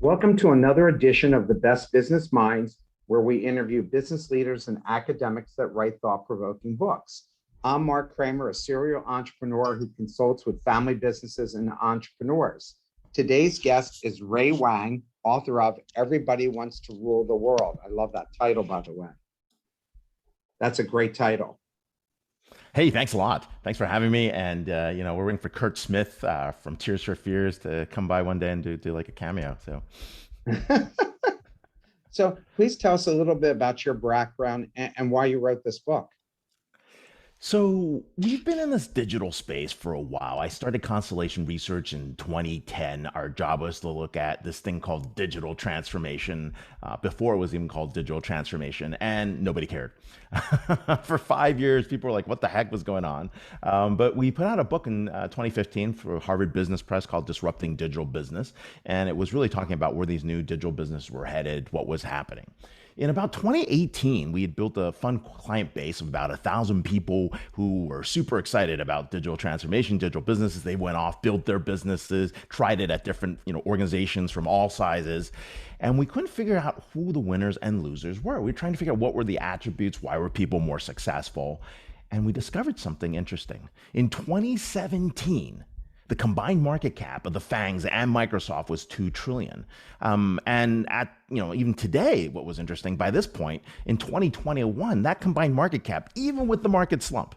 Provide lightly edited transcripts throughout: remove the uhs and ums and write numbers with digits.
Welcome to another edition of the Best Business Minds, where we interview business leaders and academics that write thought provoking books. I'm Marc Kramer, a serial entrepreneur who consults with family businesses and entrepreneurs. Today's guest is Ray Wang, author of Everybody Wants to Rule the World. I love that title, by the way. That's a great title. Hey, thanks a lot. Thanks for having me. And we're waiting for Kurt Smith from Tears for Fears to come by one day and do like a cameo. So, So please tell us a little bit about your background and why you wrote this book. so we've been in this digital space for a while. I started Constellation Research in 2010. Our job was to look at this thing called digital transformation before it was even called digital transformation, and nobody cared. For 5 years, people were like, "What the heck was going on?" But we put out a book in 2015 for Harvard Business Press called "Disrupting Digital Business," and it was really talking about where these new digital businesses were headed, what was happening. In about 2018, we had built a fun client base of about 1,000 people who were super excited about digital transformation, digital businesses. They went off, built their businesses, tried it at different organizations from all sizes. And we couldn't figure out who the winners and losers were. We were trying to figure out what were the attributes, why were people more successful. And we discovered something interesting. In 2017, the combined market cap of the FANGs and Microsoft was 2 trillion. And at even today, what was interesting by this point in 2021, that combined market cap, even with the market slump,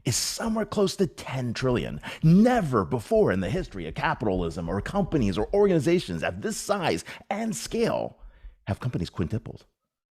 is somewhere close to 10 trillion. Never before in the history of capitalism or companies or organizations at this size and scale have companies quintupled.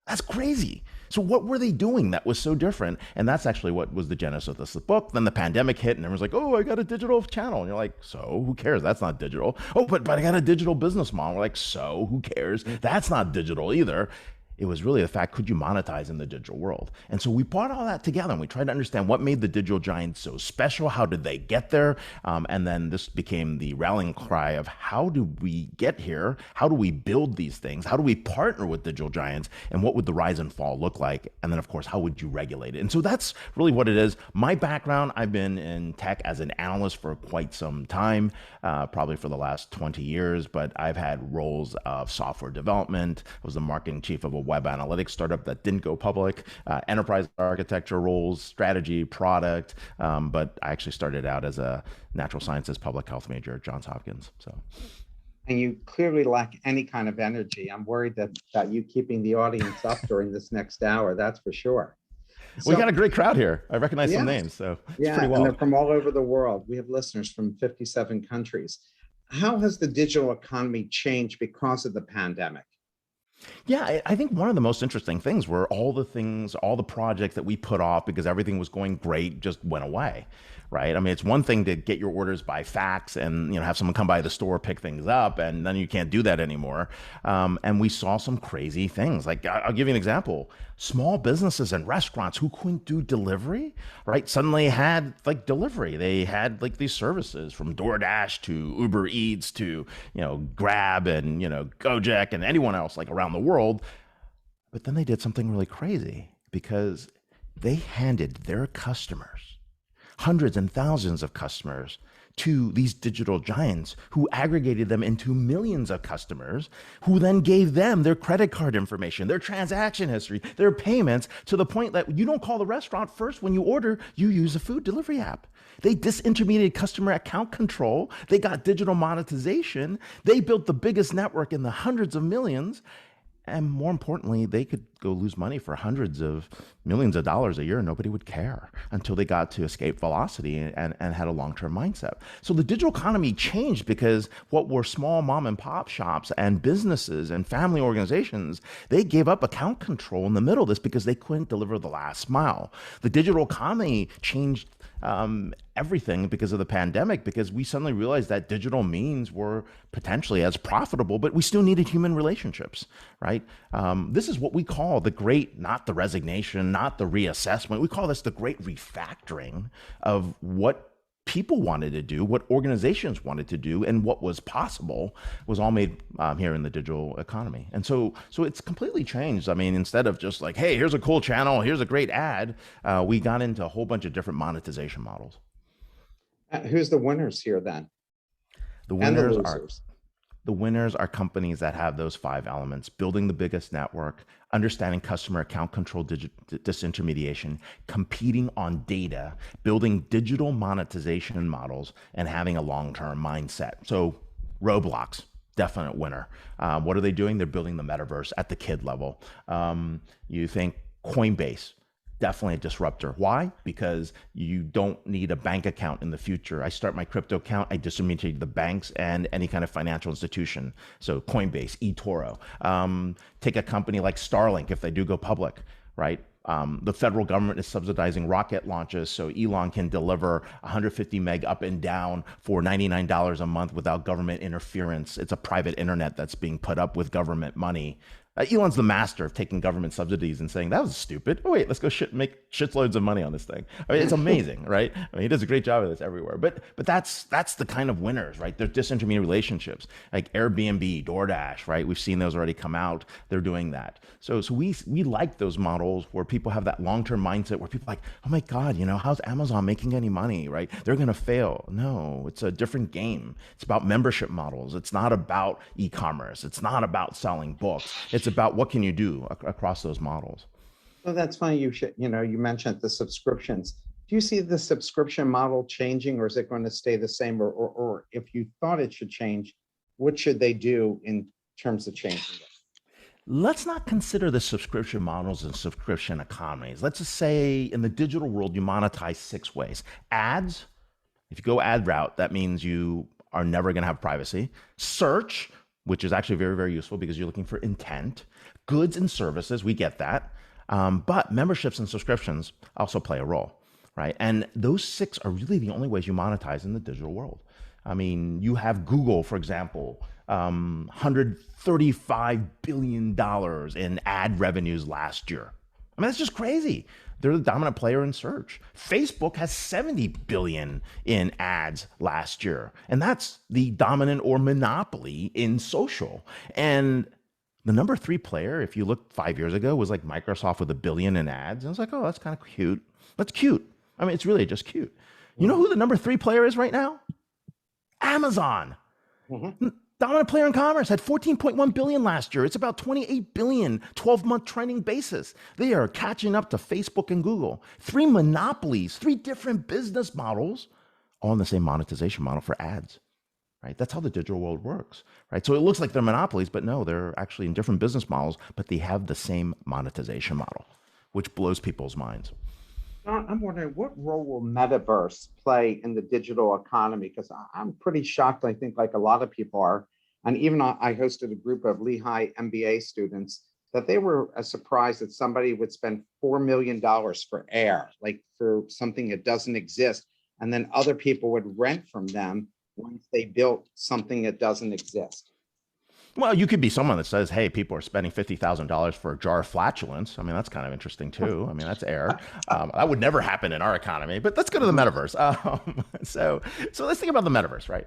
That's crazy. So what were they doing that was so different? And that's actually what was the genesis of this book. Then the pandemic hit and everyone's like, "Oh, I got a digital channel." And you're like, "So who cares? That's not digital." "Oh, but I got a digital business model." We're like, "So who cares? That's not digital either." It was really the fact, could you monetize in the digital world? And so we brought all that together and we tried to understand what made the digital giants so special. How did they get there? And then this became the rallying cry of how do we get here? How do we build these things? How do we partner with digital giants? And what would the rise and fall look like? And then, of course, how would you regulate it? And so that's really what it is. My background, I've been in tech as an analyst for quite some time, probably for the last 20 years, but I've had roles of software development. I was the marketing chief of a web analytics startup that didn't go public, enterprise architecture roles, strategy, product. But I actually started out as a natural sciences public health major at Johns Hopkins. So, And you clearly lack any kind of energy. I'm worried that you keeping the audience up during this next hour, that's for sure. we So, got a great crowd here. I recognize some yeah, names, so it's yeah, pretty and they're wild. from all over the world. We have listeners from 57 countries. How has the digital economy changed because of the pandemic? Yeah, I think one of the most interesting things were all the things, all the projects that we put off because everything was going great just went away, right? I mean, it's one thing to get your orders by fax and have someone come by the store pick things up, and then you can't do that anymore. And we saw some crazy things. Like I'll give you an example: small businesses and restaurants who couldn't do delivery, right? Suddenly had like delivery. They had like these services from DoorDash to Uber Eats to Grab and Gojek and anyone else like around the world. But then they did something really crazy because they handed their customers, hundreds and thousands of customers, to these digital giants who aggregated them into millions of customers who then gave them their credit card information, their transaction history, their payments, to the point that you don't call the restaurant first when you order, you use a food delivery app. They disintermediated customer account control. They got digital monetization. They built the biggest network in the hundreds of millions. And more importantly, they could go lose money for hundreds of millions of dollars a year and nobody would care until they got to escape velocity and had a long-term mindset. So the digital economy changed because what were small mom and pop shops and businesses and family organizations, they gave up account control in the middle of this because they couldn't deliver the last mile. The digital economy changed everything because of the pandemic, because we suddenly realized that digital means were potentially as profitable, but we still needed human relationships, right? This is what we call the great, not the resignation, not the reassessment. We call this the great refactoring of what people wanted to do, what organizations wanted to do, and what was possible was all made here in the digital economy. And so it's completely changed. I mean, instead of just like, hey, here's a cool channel, here's a great ad, we got into a whole bunch of different monetization models. Who's the winners here then, The and the winners are losers? The winners are companies that have those five elements: building the biggest network, understanding customer account control, disintermediation, competing on data, building digital monetization models, and having a long term mindset. So, Roblox, definite winner. What are they doing? They're building the metaverse at the kid level. You think Coinbase, definitely a disruptor. Why? Because you don't need a bank account in the future. I start my crypto account, I disintermediate the banks and any kind of financial institution. So Coinbase, eToro. Take a company like Starlink if they do go public, right? The federal government is subsidizing rocket launches so Elon can deliver 150 meg up and down for $99 a month without government interference. It's a private internet that's being put up with government money. Elon's the master of taking government subsidies and saying that was stupid. Oh wait, let's go make shitloads of money on this thing. I mean, it's amazing, right? I mean, he does a great job of this everywhere. But that's the kind of winners, right? They're disintermediate relationships like Airbnb, DoorDash, right? We've seen those already come out. They're doing that. So we like those models where people have that long-term mindset where people are like, oh my God, how's Amazon making any money, right? They're gonna fail. No, it's a different game. It's about membership models. It's not about e-commerce. It's not about selling books. It's about what can you do across those models. So that's funny. You mentioned the subscriptions. Do you see the subscription model changing, or is it going to stay the same? Or if you thought it should change, what should they do in terms of changing it? Let's not consider the subscription models and subscription economies. Let's just say in the digital world, you monetize six ways. Ads, if you go ad route, that means you are never going to have privacy. Search, which is actually very, very useful because you're looking for intent. Goods and services, we get that. But memberships and subscriptions also play a role, right? And those six are really the only ways you monetize in the digital world. I mean, you have Google, for example, $135 billion in ad revenues last year. I mean, that's just crazy. They're the dominant player in search. Facebook has 70 billion in ads last year, and that's the dominant or monopoly in social. And the number three player, if you look 5 years ago, was like Microsoft with $1 billion in ads. And I was like, oh, that's kind of cute. That's cute. I mean, it's really just cute. You know who the number three player is right now? Amazon. Mm-hmm. Dominant player in commerce, had 14.1 billion last year. It's about 28 billion 12-month trending basis. They are catching up to Facebook and Google. Three monopolies, three different business models, all in the same monetization model for ads, right? That's how the digital world works, right? So it looks like they're monopolies, but no, they're actually in different business models, but they have the same monetization model, which blows people's minds. I'm wondering, what role will metaverse play in the digital economy? Because I'm pretty shocked, I think, like a lot of people are. And even I hosted a group of Lehigh MBA students that they were surprised that somebody would spend $4 million for air, like for something that doesn't exist. And then other people would rent from them once they built something that doesn't exist. Well, you could be someone that says, hey, people are spending $50,000 for a jar of flatulence. I mean, that's kind of interesting, too. I mean, that's air. That would never happen in our economy. But let's go to the metaverse. So let's think about the metaverse, right?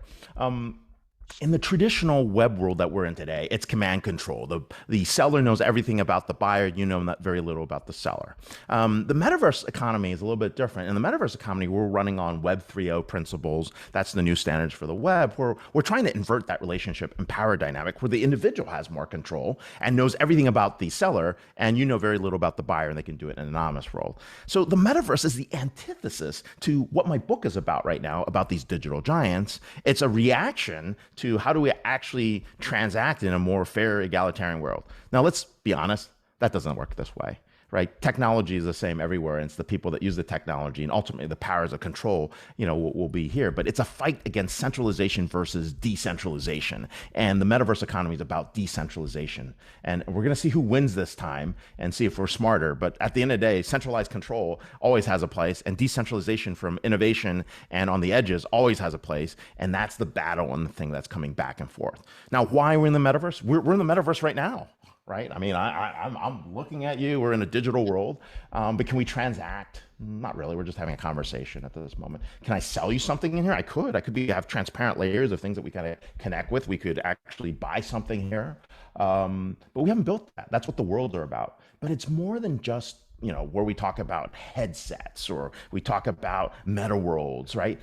In the traditional web world that we're in today, it's command control. The seller knows everything about the buyer. You know not very little about the seller. The metaverse economy is a little bit different. In the metaverse economy, we're running on Web 3.0 principles. That's the new standards for the web. We're trying to invert that relationship and power dynamic where the individual has more control and knows everything about the seller, and you know very little about the buyer, and they can do it in an anonymous role. So the metaverse is the antithesis to what my book is about right now, about these digital giants. It's a reaction to how do we actually transact in a more fair, egalitarian world. Now, let's be honest, that doesn't work this way, right? Technology is the same everywhere, and it's the people that use the technology, and ultimately the powers of control, will be here. But it's a fight against centralization versus decentralization, and the metaverse economy is about decentralization. And we're going to see who wins this time and see if we're smarter. But at the end of the day, centralized control always has a place, and decentralization from innovation and on the edges always has a place. And that's the battle and the thing that's coming back and forth. Now, why are we in the metaverse? We're in the metaverse right now. Right? I mean, I'm looking at you. We're in a digital world, but can we transact? Not really. We're just having a conversation at this moment. Can I sell you something in here? I could have transparent layers of things that we kind of connect with. We could actually buy something here, but we haven't built that. That's what the worlds are about. But it's more than just where we talk about headsets or we talk about meta worlds, right?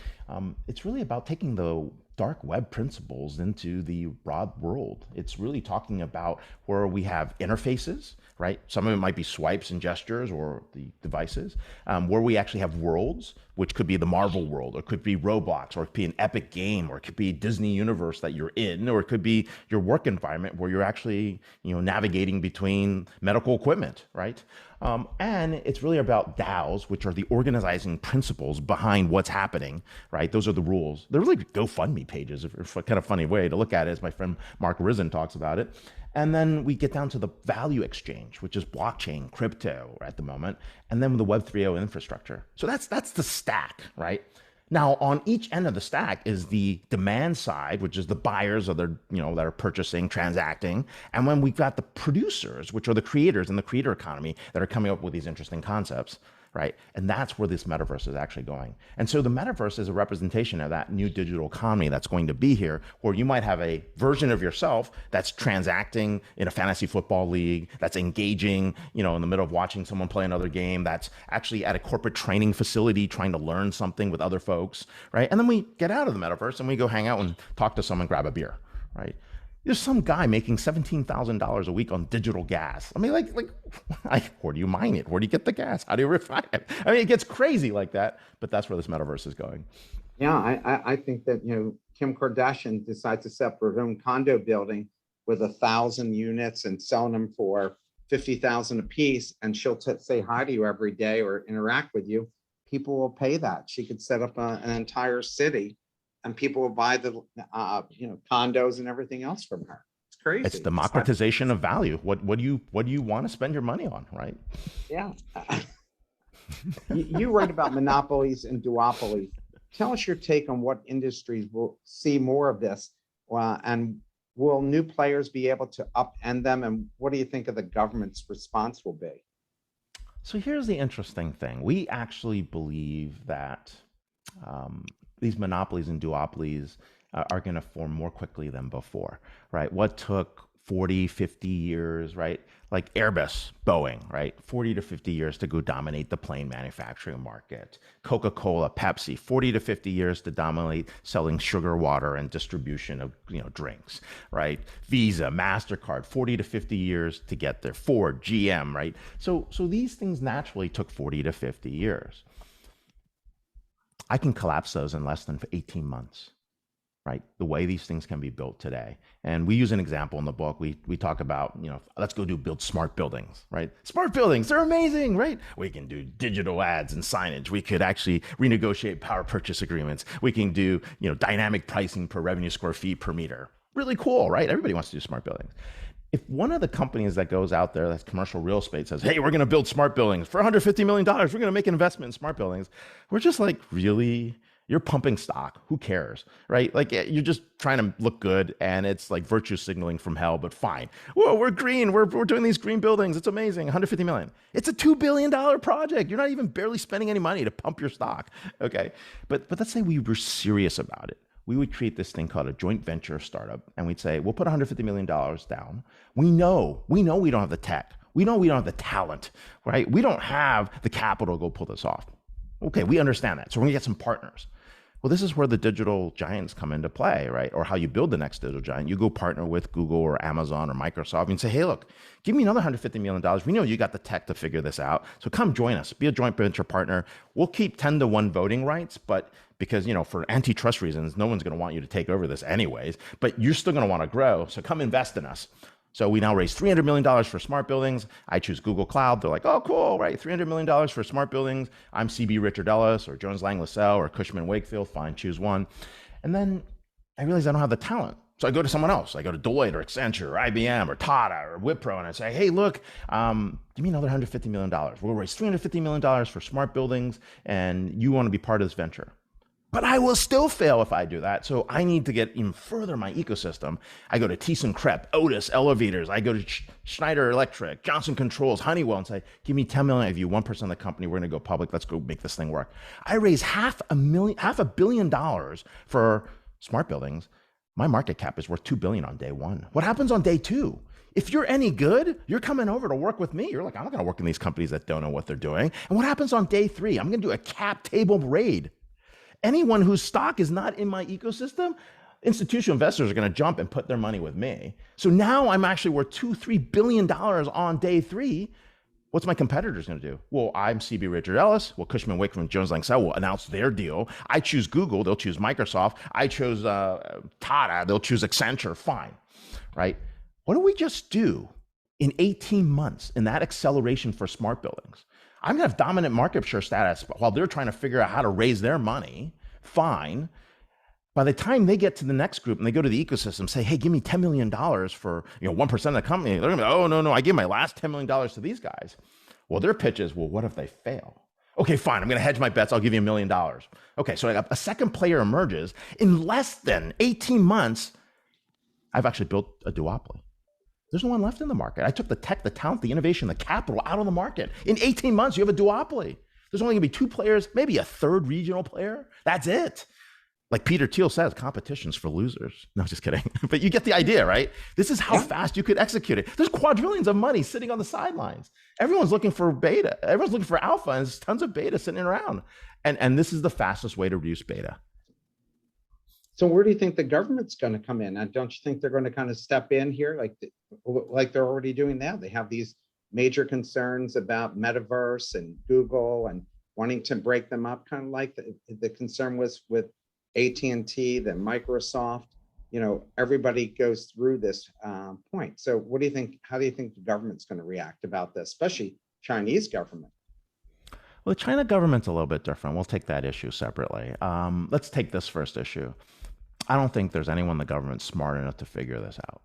It's really about taking the dark web principles into the broad world. It's really talking about where we have interfaces, right? Some of it might be swipes and gestures or the devices, where we actually have worlds, which could be the Marvel world, or it could be Roblox, or it could be an epic game, or it could be Disney universe that you're in, or it could be your work environment where you're actually, navigating between medical equipment, right? And it's really about DAOs, which are the organizing principles behind what's happening, right? Those are the rules. They're really GoFundMe pages, if a kind of funny way to look at it, as my friend Marc Risen talks about it. And then we get down to the value exchange, which is blockchain, crypto at the moment, and then the Web 3.0 infrastructure. So that's the stack, right? Now, on each end of the stack is the demand side, which is the buyers of their, that are purchasing, transacting. And when we've got the producers, which are the creators in the creator economy that are coming up with these interesting concepts, right? And that's where this metaverse is actually going. And so the metaverse is a representation of that new digital economy that's going to be here, where you might have a version of yourself that's transacting in a fantasy football league, that's engaging, in the middle of watching someone play another game, that's actually at a corporate training facility trying to learn something with other folks, right? And then we get out of the metaverse and we go hang out and talk to someone, grab a beer, right? There's some guy making $17,000 a week on digital gas. I mean, where do you mine it? Where do you get the gas? How do you refine it? I mean, it gets crazy like that, but that's where this metaverse is going. Yeah, I think that, Kim Kardashian decides to set up her own condo building with 1,000 units and selling them for 50,000 a piece, and she'll say hi to you every day or interact with you. People will pay that. She could set up an entire city, and people will buy the condos and everything else from her. It's crazy. It's democratization of value. What do you want to spend your money on, right? Yeah. You write about monopolies and duopolies. Tell us your take on what industries will see more of this, and will new players be able to upend them? And what do you think of the government's response will be? So here's the interesting thing. We actually believe that these monopolies and duopolies are going to form more quickly than before, right? What took 40, 50 years, right? Like Airbus, Boeing, right? 40 to 50 years to go dominate the plane manufacturing market. Coca-Cola, Pepsi, 40 to 50 years to dominate selling sugar water and distribution of, drinks, right? Visa, MasterCard, 40 to 50 years to get there. Ford, GM, right? So these things naturally took 40 to 50 years. I can collapse those in less than 18 months, right? The way these things can be built today. And we use an example in the book. We talk about, let's go build smart buildings, right? Smart buildings, they're amazing, right? We can do digital ads and signage. We could actually renegotiate power purchase agreements. We can do, dynamic pricing per revenue square feet per meter. Really cool, right? Everybody wants to do smart buildings. If one of the companies that goes out there, that's commercial real estate, says, hey, we're going to build smart buildings for $150 million, we're going to make an investment in smart buildings, we're just like, really? You're pumping stock. Who cares, right? Like, you're just trying to look good, and it's like virtue signaling from hell, but fine. Whoa, we're green. We're doing these green buildings. It's amazing. $150 million. It's a $2 billion project. You're not even barely spending any money to pump your stock. Okay. But let's say we were serious about it. We would create this thing called a joint venture startup, and we'd say, we'll put $150 million down. We know we don't have the tech. We know we don't have the talent, right? We don't have the capital to go pull this off. Okay, we understand that. So we're gonna get some partners. Well, this is where the digital giants come into play, right? Or how you build the next digital giant. You go partner with Google or Amazon or Microsoft and say, hey, look, give me another $150 million. We know you got the tech to figure this out. So come join us, be a joint venture partner. We'll keep 10-1 voting rights, but because, for antitrust reasons, no one's going to want you to take over this anyways, but you're still going to want to grow. So come invest in us. So we now raise $300 million for smart buildings. I choose Google Cloud. They're like, oh, cool, right? $300 million for smart buildings. I'm CB Richard Ellis or Jones Lang LaSalle or Cushman Wakefield. Fine, choose one. And then I realize I don't have the talent. So I go to someone else. I go to Deloitte or Accenture or IBM or Tata or Wipro, and I say, hey, look, give me another $150 million. We'll raise $350 million for smart buildings, and you want to be part of this venture. But I will still fail if I do that. So I need to get even further my ecosystem. I go to ThyssenKrupp, Otis Elevators. I go to Schneider Electric, Johnson Controls, Honeywell, and say, give me 10 million of you, 1% of the company. We're going to go public. Let's go make this thing work. I raise $500 million for smart buildings. My market cap is worth $2 billion on day one. What happens on day two? If you're any good, you're coming over to work with me. You're like, I'm not going to work in these companies that don't know what they're doing. And what happens on day three? I'm going to do a cap table raid. Anyone whose stock is not in my ecosystem, institutional investors are going to jump and put their money with me. So now I'm actually worth $2-3 billion on day three. What's my competitors going to do? Well, I'm CB Richard Ellis. Well, Cushman Wakefield and Jones Lang LaSalle will announce their deal. I choose Google. They'll choose Microsoft. I chose Tata. They'll choose Accenture. Fine, right? What do we just do in 18 months in that acceleration for smart buildings? I'm going to have dominant market share status while they're trying to figure out how to raise their money. Fine. By the time they get to the next group and they go to the ecosystem, say, hey, give me $10 million for 1% of the company. They're going to be, oh, no, I gave my last $10 million to these guys. Well, their pitch is, well, what if they fail? Okay, fine. I'm going to hedge my bets. I'll give you $1 million. Okay, so a second player emerges. In less than 18 months, I've actually built a duopoly. There's no one left in the market. I took the tech, the talent, the innovation, the capital out of the market. In 18 months, you have a duopoly. There's only going to be two players, maybe a third regional player. That's it. Like Peter Thiel says, competition's for losers. No, just kidding. But you get the idea, right? This is how fast you could execute it. There's quadrillions of money sitting on the sidelines. Everyone's looking for beta. Everyone's looking for alpha, and there's tons of beta sitting around. And this is the fastest way to reduce beta. So where do you think the government's going to come in? And don't you think they're going to kind of step in here like they're already doing now? They have these major concerns about metaverse and Google and wanting to break them up, kind of like the concern was with AT&T, then Microsoft. Everybody goes through this point. So what do you think? How do you think the government's going to react about this, especially Chinese government? Well, the China government's a little bit different. We'll take that issue separately. Let's take this first issue. I don't think there's anyone in the government smart enough to figure this out.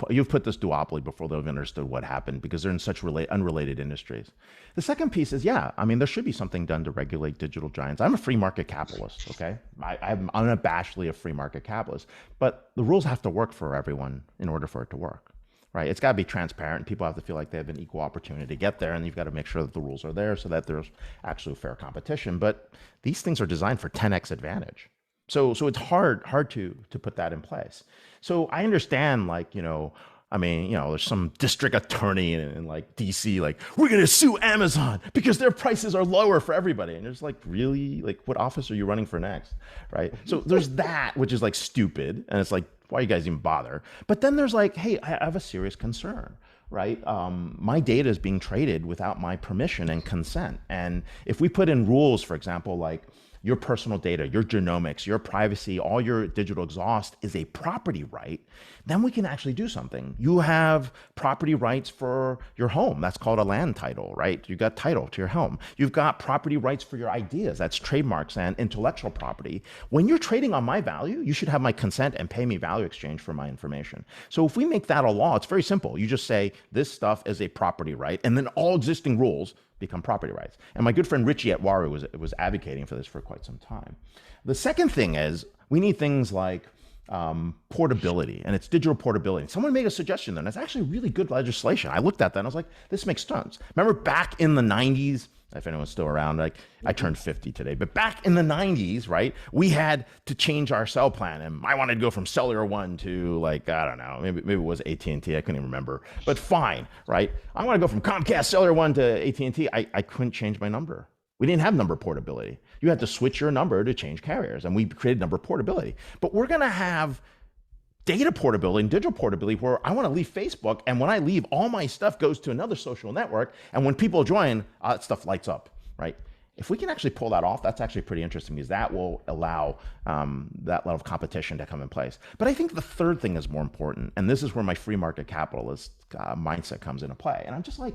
You've put this duopoly before they've understood what happened because they're in such unrelated industries. The second piece is, there should be something done to regulate digital giants. I'm a free market capitalist, okay? I'm unabashedly a free market capitalist, but the rules have to work for everyone in order for it to work, right? It's got to be transparent. People have to feel like they have an equal opportunity to get there, and you've got to make sure that the rules are there so that there's actually fair competition. But these things are designed for 10x advantage. So it's hard to put that in place. So I understand, there's some district attorney in like DC, like, we're going to sue Amazon because their prices are lower for everybody. And it's like, really? Like, what office are you running for next? Right? So there's that, which is like stupid. And it's like, why you guys even bother? But then there's like, hey, I have a serious concern. Right? My data is being traded without my permission and consent. And if we put in rules, for example, like, your personal data, your genomics, your privacy, all your digital exhaust is a property right, then we can actually do something. You have property rights for your home. That's called a land title, right? You got title to your home. You've got property rights for your ideas. That's trademarks and intellectual property. When you're trading on my value, you should have my consent and pay me value exchange for my information. So if we make that a law, it's very simple. You just say this stuff is a property right, and then all existing rules become property rights. And my good friend Richie Atwari was advocating for this for quite some time. The second thing is we need things like portability, and it's digital portability. Someone made a suggestion there, and it's actually really good legislation. I looked at that and I was like, this makes sense. Remember back in the 90s, if anyone's still around, like I turned 50 today, but back in the 90s, right, we had to change our cell plan, and I wanted to go from Cellular One to like, I don't know, maybe it was AT&T, I couldn't even remember, but fine, right? I want to go from Comcast Cellular One to AT&T. I couldn't change my number. We didn't have number portability. You had to switch your number to change carriers, and we created number portability. But we're going to have data portability and digital portability where I want to leave Facebook, and when I leave, all my stuff goes to another social network, and when people join, that stuff lights up, right? If we can actually pull that off, that's actually pretty interesting because that will allow that level of competition to come in place. But I think the third thing is more important, and this is where my free market capitalist mindset comes into play. And I'm just like,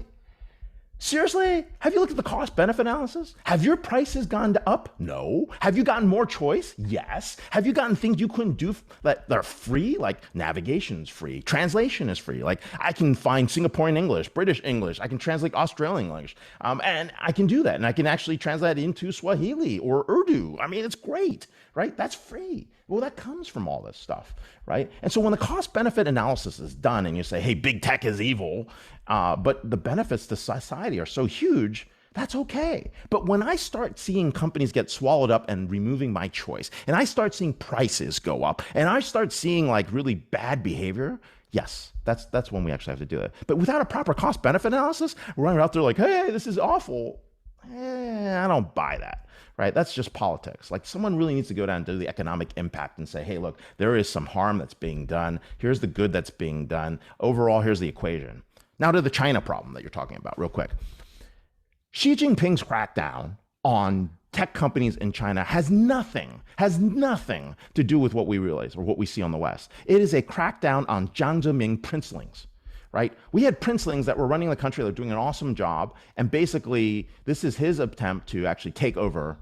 seriously? Have you looked at the cost-benefit analysis? Have your prices gone up? No. Have you gotten more choice? Yes. Have you gotten things you couldn't do that are free? Like navigation is free. Translation is free. Like I can find Singaporean English, British English. I can translate Australian English. And I can do that. And I can actually translate into Swahili or Urdu. I mean, it's great, right? That's free. Well, that comes from all this stuff, right? And so when the cost-benefit analysis is done and you say, hey, big tech is evil, but the benefits to society are so huge, that's okay. But when I start seeing companies get swallowed up and removing my choice, and I start seeing prices go up, and I start seeing like really bad behavior, yes, that's when we actually have to do it. But without a proper cost-benefit analysis, we're running out there like, hey, this is awful. I don't buy that, right? That's just politics. Like someone really needs to go down and do the economic impact and say, hey, look, there is some harm that's being done. Here's the good that's being done. Overall, here's the equation. Now to the China problem that you're talking about, real quick. Xi Jinping's crackdown on tech companies in China has nothing to do with what we realize or what we see on the West. It is a crackdown on Jiang Zemin princelings, right? We had princelings that were running the country, that were doing an awesome job, and basically this is his attempt to actually take over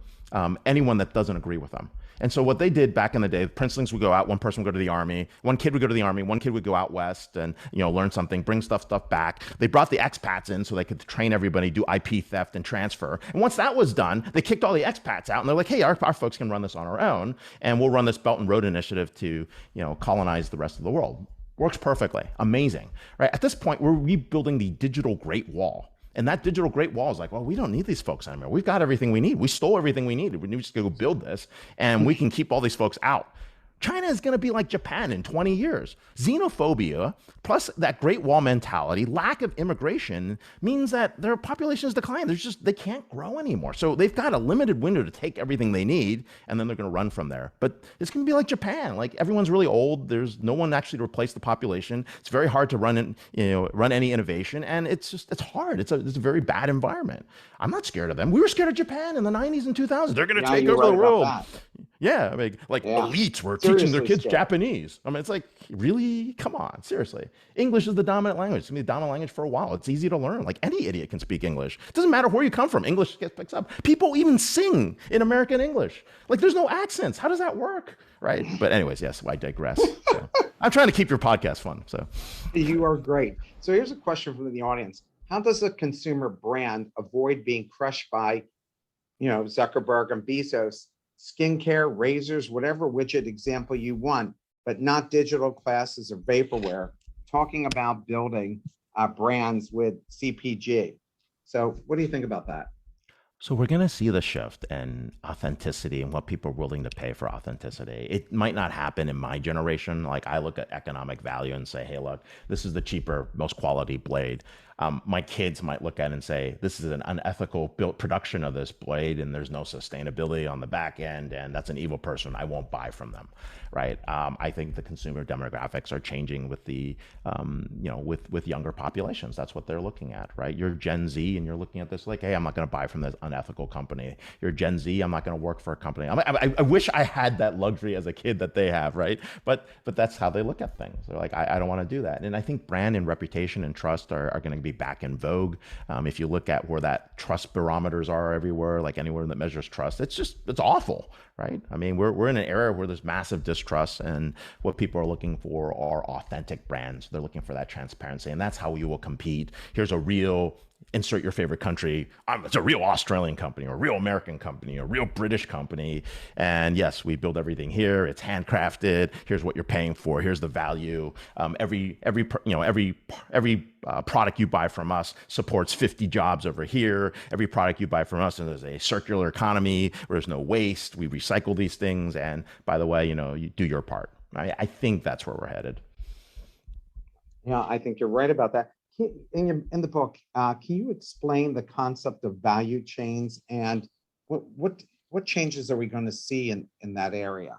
anyone that doesn't agree with them. And so what they did back in the day, the princelings would go out, one person would go to the army, one kid would go to the army, one kid would go out west and learn something, bring stuff back. They brought the expats in so they could train everybody, do IP theft and transfer. And once that was done, they kicked all the expats out and they're like, hey, our folks can run this on our own, and we'll run this Belt and Road Initiative to colonize the rest of the world. Works perfectly, amazing, right? At this point, we're rebuilding the digital Great Wall. And that digital Great Wall is like, well, we don't need these folks anymore. We've got everything we need. We stole everything we needed. We need to go build this, and we can keep all these folks out. China is going to be like Japan in 20 years. Xenophobia, plus that Great Wall mentality, lack of immigration means that their population is declining. They can't grow anymore. So they've got a limited window to take everything they need, and then they're going to run from there. But it's going to be like Japan. Like everyone's really old. There's no one actually to replace the population. It's very hard to run any innovation, and it's hard. It's a very bad environment. I'm not scared of them. We were scared of Japan in the 90s and 2000s. They're going to take over the world. Yeah, I mean, elites were teaching their kids Japanese. I mean, it's like, really? Come on, seriously. English is the dominant language. It's going to be the dominant language for a while. It's easy to learn. Like any idiot can speak English. It doesn't matter where you come from. English gets picked up. People even sing in American English. Like there's no accents. How does that work? Right? But anyways, yes, I digress. So, I'm trying to keep your podcast fun. So you are great. So here's a question from the audience. How does a consumer brand avoid being crushed by, Zuckerberg and Bezos? Skincare, razors, whatever widget example you want, but not digital classes or vaporware. Talking about building brands with CPG. So what do you think about that? So we're going to see the shift in authenticity and what people are willing to pay for authenticity. It might not happen in my generation. Like I look at economic value and say, hey, look, this is the cheaper, most quality blade. My kids might look at it and say, this is an unethical built production of this blade, and there's no sustainability on the back end, and that's an evil person. I won't buy from them, right? I think the consumer demographics are changing with the, with younger populations. That's what they're looking at, right? You're Gen Z, and you're looking at this like, hey, I'm not going to buy from this unethical company. You're Gen Z, I'm not going to work for a company. I wish I had that luxury as a kid that they have, right? But that's how they look at things. They're like, I don't want to do that. And I think brand and reputation and trust are going to be back in vogue. If you look at where that trust barometers are everywhere, like anywhere that measures trust, it's awful, right? I mean, we're in an era where there's massive distrust, and what people are looking for are authentic brands. They're looking for that transparency, and that's how you will compete. Here's a real, insert your favorite country. It's a real Australian company, or a real American company, or a real British company. And yes, we build everything here. It's handcrafted. Here's what you're paying for. Here's the value. Every product you buy from us supports 50 jobs over here. Every product you buy from us, and there's a circular economy where there's no waste. We recycle these things. And by the way, you do your part. I think that's where we're headed. Yeah, I think you're right about that. In the book, can you explain the concept of value chains and what changes are we going to see in that area?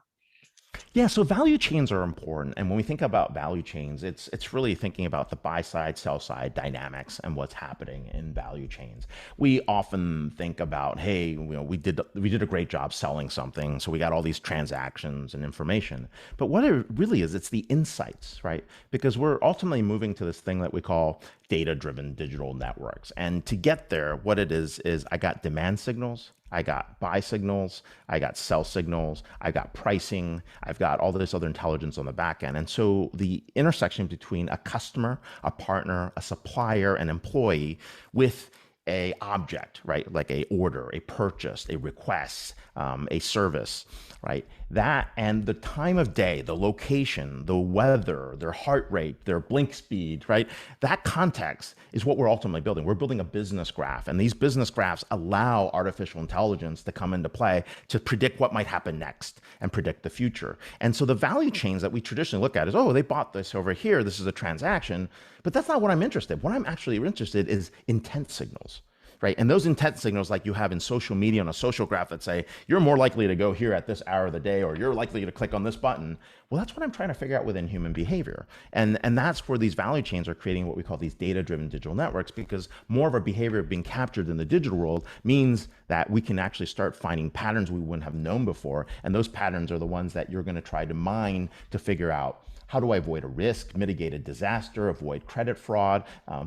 Yeah, so value chains are important. And when we think about value chains, it's really thinking about the buy side, sell side dynamics and what's happening in value chains. We often think about, hey, we did a great job selling something, so we got all these transactions and information. But what it really is, it's the insights, right? Because we're ultimately moving to this thing that we call data-driven digital networks. And to get there, what it is I got demand signals, I got buy signals, I got sell signals, I got pricing, I've got all this other intelligence on the back end. And so the intersection between a customer, a partner, a supplier, an employee with a object, right? Like a order, a purchase, a request, a service, right? That and the time of day, the location, the weather, their heart rate, their blink speed, right? That context is what we're ultimately building. We're building a business graph, and these business graphs allow artificial intelligence to come into play to predict what might happen next and predict the future. And so the value chains that we traditionally look at is, oh, they bought this over here, this is a transaction, but that's not what I'm interested in. What I'm actually interested in is intent signals. right? And those intent signals, like you have in social media on a social graph that say, you're more likely to go here at this hour of the day, or you're likely to click on this button. Well, that's what I'm trying to figure out within human behavior. And that's where these value chains are creating what we call these data-driven digital networks, because more of our behavior being captured in the digital world means that we can actually start finding patterns we wouldn't have known before. And those patterns are the ones that you're going to try to mine to figure out, how do I avoid a risk, mitigate a disaster, avoid credit fraud,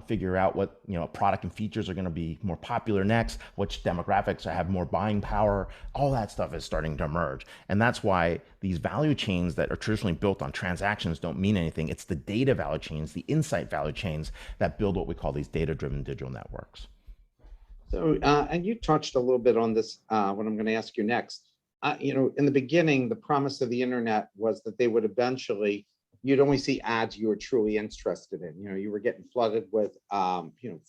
figure out what product and features are going to be more popular next, which demographics have more buying power. All that stuff is starting to emerge. And that's why these value chains that are traditionally built on transactions don't mean anything. It's the data value chains, the insight value chains that build what we call these data-driven digital networks. So, and you touched a little bit on this, what I'm going to ask you next. In the beginning, the promise of the internet was that they would eventually, you'd only see ads you were truly interested in. You were getting flooded with,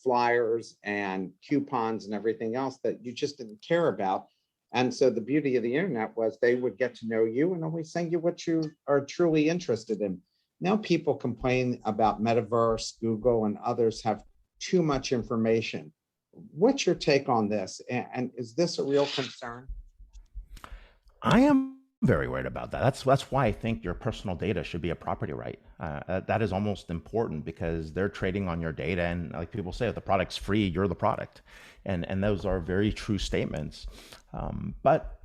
flyers and coupons and everything else that you just didn't care about. And so the beauty of the internet was they would get to know you and only send you what you are truly interested in. Now people complain about Metaverse, Google, and others have too much information. What's your take on this? And is this a real concern? I am very worried about that. That's why I think your personal data should be a property right. That is almost important, because they're trading on your data, and like people say, if the product's free, you're the product, and those are very true statements. But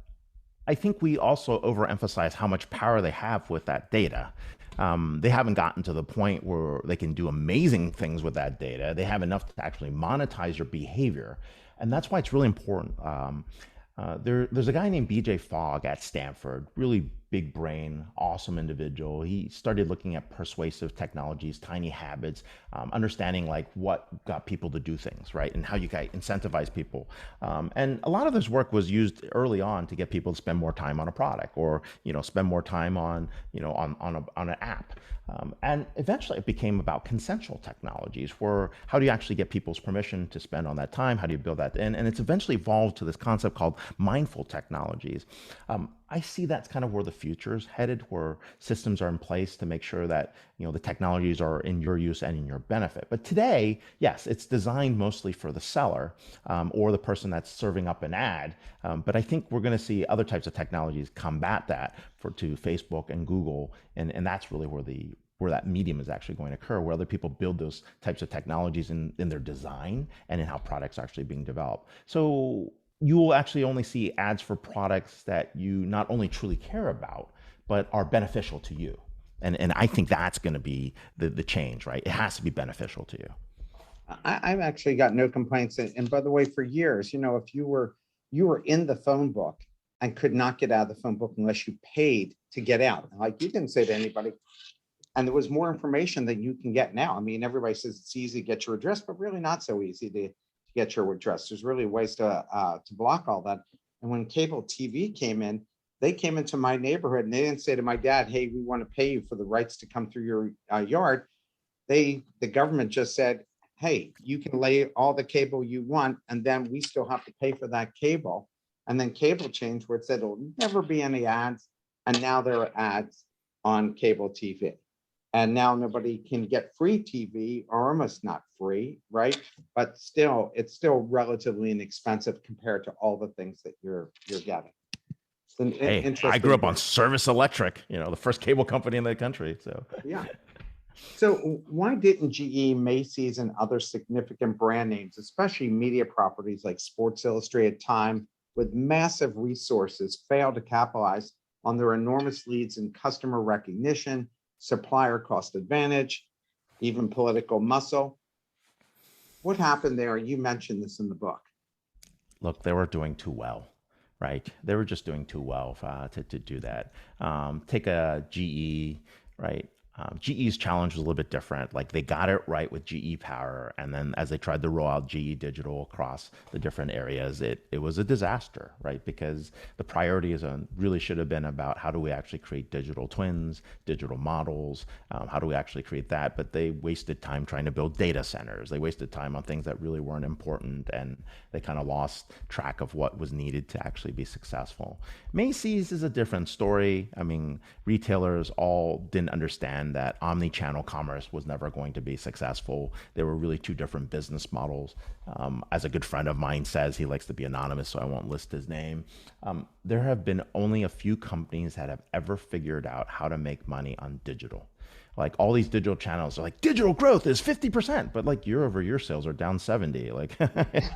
I think we also overemphasize how much power they have with that data. They haven't gotten to the point where they can do amazing things with that data. They have enough to actually monetize your behavior, and that's why it's really important. There's a guy named BJ Fogg at Stanford, really big brain, awesome individual. He started looking at persuasive technologies, tiny habits, understanding like what got people to do things, right? And how you can incentivize people. And a lot of this work was used early on to get people to spend more time on a product, or, spend more time on, on an app. And eventually it became about consensual technologies, where how do you actually get people's permission to spend on that time? How do you build that in? And it's eventually evolved to this concept called mindful technologies. I see that's kind of where the future is headed, where systems are in place to make sure that the technologies are in your use and in your benefit. But today, yes, it's designed mostly for the seller, or the person that's serving up an ad. But I think we're going to see other types of technologies combat that to Facebook and Google, and that's really where that medium is actually going to occur, where other people build those types of technologies in their design and in how products are actually being developed. So you will actually only see ads for products that you not only truly care about, but are beneficial to you. And I think that's going to be the change, right? It has to be beneficial to you. I've actually got no complaints. And by the way, for years, if you were in the phone book and could not get out of the phone book unless you paid to get out. Like, you didn't say to anybody, and there was more information than you can get now. I mean, everybody says it's easy to get your address, but really not so easy to get your address. There's really ways to block all that. And when cable TV came in, they came into my neighborhood and they didn't say to my dad, "Hey, we want to pay you for the rights to come through your yard." The government just said, "Hey, you can lay all the cable you want, and then we still have to pay for that cable." And then cable changed, where it said it'll never be any ads, and now there are ads on cable TV. And now nobody can get free TV, or almost not free, right? But still, it's still relatively inexpensive compared to all the things that you're getting. Hey, I grew up on Service Electric, the first cable company in the country. So yeah. So why didn't GE, Macy's, and other significant brand names, especially media properties like Sports Illustrated, Time, with massive resources, fail to capitalize on their enormous leads in customer recognition, supplier cost advantage, even political muscle? What happened there? You mentioned this in the book. Look, they were doing too well, right? They were just doing too well to do that. Take a GE, right? GE's challenge was a little bit different. Like, they got it right with GE Power, and then as they tried to roll out GE Digital across the different areas, it was a disaster, right? Because the priorities really should have been about how do we actually create digital twins, digital models, how do we actually create that? But they wasted time trying to build data centers. They wasted time on things that really weren't important, and they kind of lost track of what was needed to actually be successful. Macy's is a different story. I mean, retailers all didn't understand understand that omni-channel commerce was never going to be successful. There were really two different business models. As a good friend of mine says, he likes to be anonymous, so I won't list his name. There have been only a few companies that have ever figured out how to make money on digital. Like all these digital channels are like digital growth is 50%, but like year over year sales are down 70. Like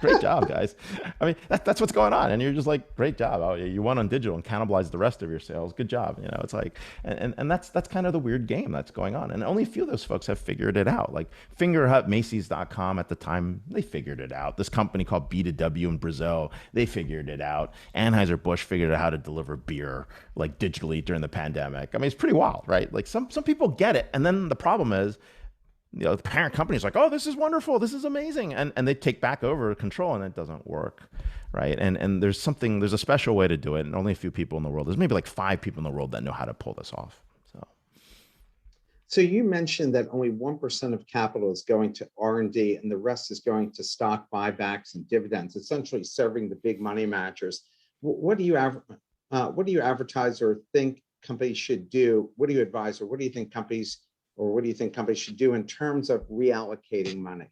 great job, guys. I mean, that's what's going on. And you're just like, great job. Oh, you won on digital and cannibalized the rest of your sales. Good job. You know, it's like, and that's kind of the weird game that's going on. And only a few of those folks have figured it out. Like Fingerhut, Macy's.com at the time, they figured it out. This company called B2W in Brazil, they figured it out. Anheuser-Busch figured out how to deliver beer like digitally during the pandemic. I mean, it's pretty wild, right? Like some people get it. And then the problem is, the parent company is like, oh, this is wonderful. This is amazing. And they take back over control and it doesn't work. Right. And there's a special way to do it. And only a few people in the world, there's maybe like 5 people in the world that know how to pull this off. So you mentioned that only 1% of capital is going to R&D and the rest is going to stock buybacks and dividends, essentially serving the big money managers. What do you advertise or think companies should do? What do you advise, or what do you think companies should do in terms of reallocating money?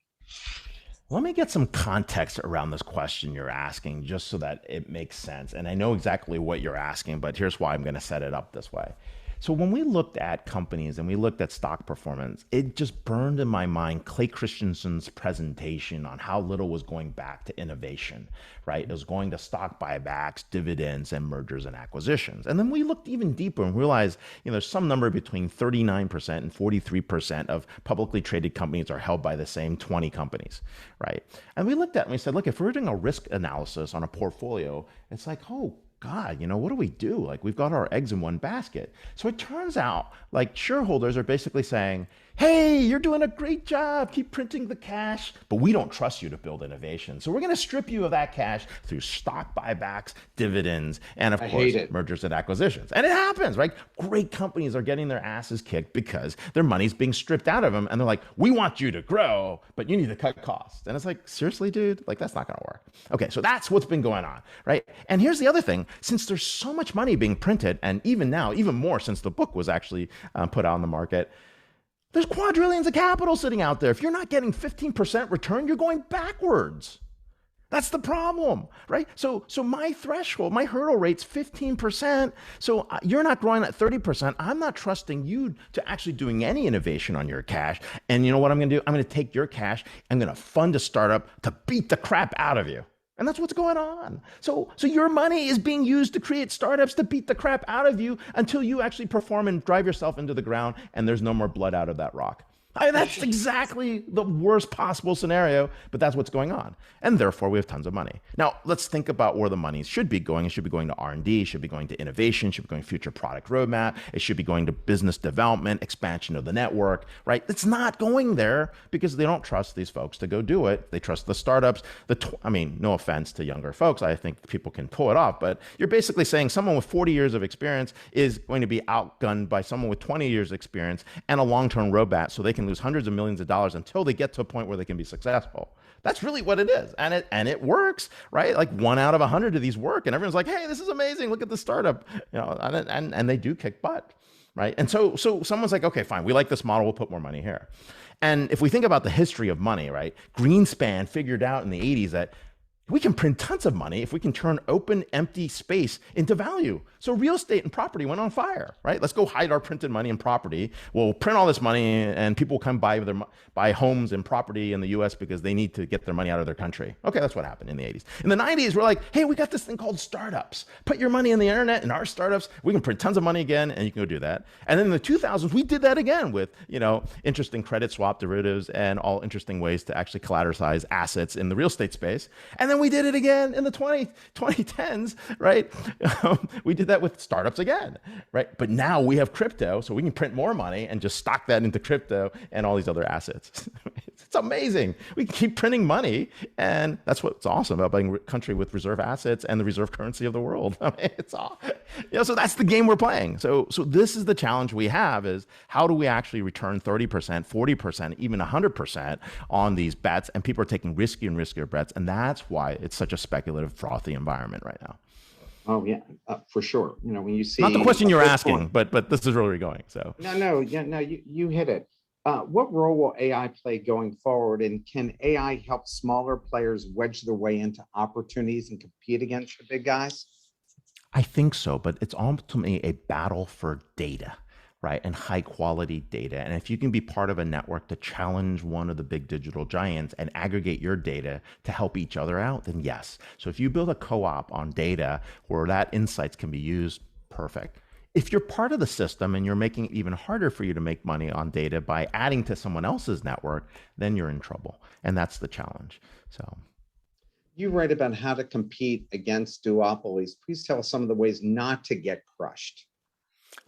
Let me get some context around this question you're asking, just so that it makes sense. And I know exactly what you're asking, but here's why I'm going to set it up this way. So when we looked at companies and we looked at stock performance, it just burned in my mind Clay Christensen's presentation on how little was going back to innovation, right? It was going to stock buybacks, dividends, and mergers and acquisitions. And then we looked even deeper and realized, there's some number between 39% and 43% of publicly traded companies are held by the same 20 companies, right? And we looked at it and we said, look, if we're doing a risk analysis on a portfolio, it's like, oh, God, what do we do? Like, we've got our eggs in one basket. So it turns out like shareholders are basically saying, hey, you're doing a great job. Keep printing the cash, but we don't trust you to build innovation. So we're going to strip you of that cash through stock buybacks, dividends, and of course, mergers and acquisitions. And it happens, right? Great companies are getting their asses kicked because their money's being stripped out of them. And they're like, we want you to grow, but you need to cut costs. And it's like, seriously, dude, like that's not going to work. Okay, so that's what's been going on, right? And here's the other thing. Since there's so much money being printed, and even now, even more since the book was actually put out on the market, there's quadrillions of capital sitting out there. If you're not getting 15% return, you're going backwards. That's the problem, right? So my threshold, my hurdle rate's 15%. So you're not growing at 30%. I'm not trusting you to actually doing any innovation on your cash. And you know what I'm going to do? I'm going to take your cash. I'm going to fund a startup to beat the crap out of you. And that's what's going on. So your money is being used to create startups to beat the crap out of you until you actually perform and drive yourself into the ground and there's no more blood out of that rock. That's exactly the worst possible scenario, but that's what's going on. And therefore, we have tons of money. Now, let's think about where the money should be going. It should be going to R&D, it should be going to innovation, it should be going to future product roadmap, it should be going to business development, expansion of the network, right? It's not going there because they don't trust these folks to go do it. They trust the startups. No offense to younger folks, I think people can pull it off, but you're basically saying someone with 40 years of experience is going to be outgunned by someone with 20 years experience and a long-term roadmap so they can lose hundreds of millions of dollars until they get to a point where they can be successful. That's really what it is. And it works, right? Like 1 out of 100 of these work. And everyone's like, hey, this is amazing. Look at the startup. And they do kick butt, right? And so someone's like, okay, fine. We like this model. We'll put more money here. And if we think about the history of money, right? Greenspan figured out in the 80s that we can print tons of money if we can turn open, empty space into value. So real estate and property went on fire, right? Let's go hide our printed money and property. We'll print all this money and people will come buy homes and property in the US because they need to get their money out of their country. Okay, that's what happened in the 80s. In the 90s, we're like, hey, we got this thing called startups. Put your money in the internet and our startups, we can print tons of money again and you can go do that. And then in the 2000s, we did that again with, interesting credit swap derivatives and all interesting ways to actually collateralize assets in the real estate space. And then we did it again in the 2010s, right? We did that with startups again, right? But now we have crypto, so we can print more money and just stock that into crypto and all these other assets. It's amazing. We can keep printing money, and that's what's awesome about being a country with reserve assets and the reserve currency of the world. It's all, so that's the game we're playing. So this is the challenge we have: is how do we actually return 30%, 40%, even 100% on these bets? And people are taking riskier and riskier bets, and that's why it's such a speculative, frothy environment right now. Oh yeah, for sure. When you Not the see question you're Bitcoin. asking, but this is where we're going. So No, no, yeah, no, you hit it. What role will AI play going forward, and can AI help smaller players wedge their way into opportunities and compete against the big guys? I think so, but it's ultimately a battle for data, right? And high quality data. And if you can be part of a network to challenge one of the big digital giants and aggregate your data to help each other out, then yes. So if you build a co op on data where that insights can be used, perfect. If you're part of the system and you're making it even harder for you to make money on data by adding to someone else's network, then you're in trouble. And that's the challenge. So You write about how to compete against duopolies. Please tell us some of the ways not to get crushed.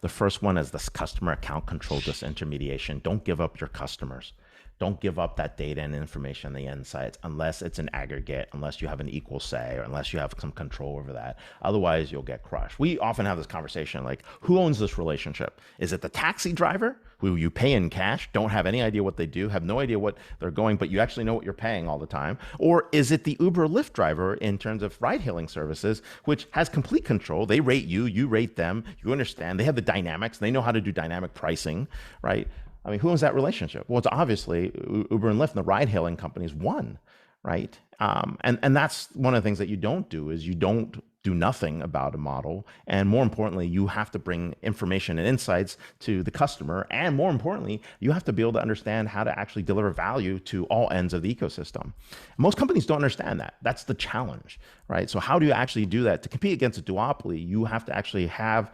the first one is this customer account control disintermediation. Don't give up your customers. Don't give up that data and information, the insights, unless it's an aggregate, unless you have an equal say, or unless you have some control over that. Otherwise, you'll get crushed. We often have this conversation like, who owns this relationship? Is it the taxi driver who you pay in cash, don't have any idea what they do, have no idea what they're going, but you actually know what you're paying all the time? Or is it the Uber Lyft driver in terms of ride hailing services, which has complete control? They rate you, you rate them, you understand, they have the dynamics, they know how to do dynamic pricing, right? I mean, who owns that relationship? Well, it's obviously Uber and Lyft and the ride hailing companies won, right? And that's one of the things that you don't do is you don't do nothing about a model. And more importantly, you have to bring information and insights to the customer. And more importantly, you have to be able to understand how to actually deliver value to all ends of the ecosystem. Most companies don't understand that. That's the challenge, right? So how do you actually do that? To compete against a duopoly, you have to actually have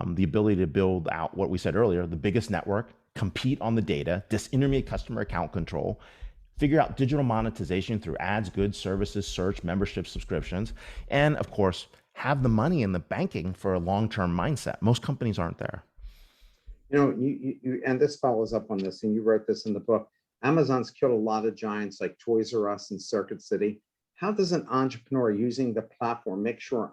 the ability to build out what we said earlier, the biggest network, compete on the data, disintermediate customer account control, figure out digital monetization through ads, goods, services, search, membership, subscriptions, and of course, have the money in the banking for a long-term mindset. Most companies aren't there. And this follows up on this, and you wrote this in the book. Amazon's killed a lot of giants like Toys R Us and Circuit City. How does an entrepreneur using the platform make sure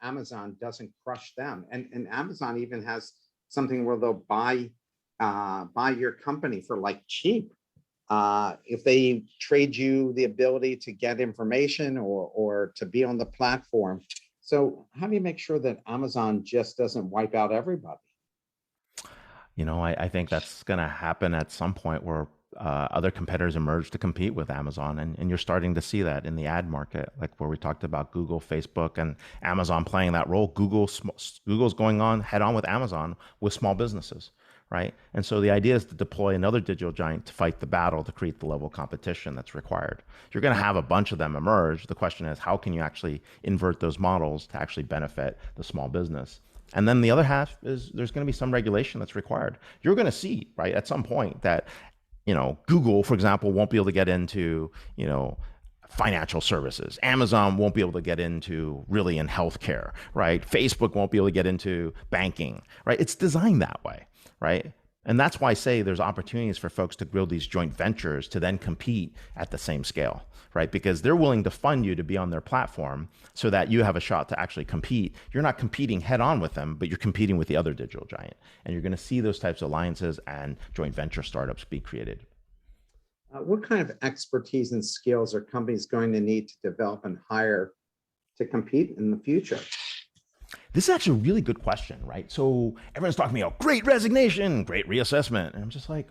Amazon doesn't crush them? And Amazon even has something where they'll buy your company for like cheap. If they trade you the ability to get information or to be on the platform. So how do you make sure that Amazon just doesn't wipe out everybody? I think that's going to happen at some point where other competitors emerge to compete with Amazon. And you're starting to see that in the ad market, like where we talked about Google, Facebook, and Amazon playing that role. Google's going on head on with Amazon with small businesses, right? And so the idea is to deploy another digital giant to fight the battle to create the level of competition that's required. You're going to have a bunch of them emerge. The question is, how can you actually invert those models to actually benefit the small business? And then the other half is there's going to be some regulation that's required. You're going to see, right, at some point that, Google, for example, won't be able to get into, financial services. Amazon won't be able to get into really in healthcare, right? Facebook won't be able to get into banking, right? It's designed that way, right? And that's why I say there's opportunities for folks to build these joint ventures to then compete at the same scale, right? Because they're willing to fund you to be on their platform so that you have a shot to actually compete. You're not competing head on with them, but you're competing with the other digital giant. And you're going to see those types of alliances and joint venture startups be created. What kind of expertise and skills are companies going to need to develop and hire to compete in the future? This is actually a really good question, right? So everyone's talking about great resignation, great reassessment. And I'm just like,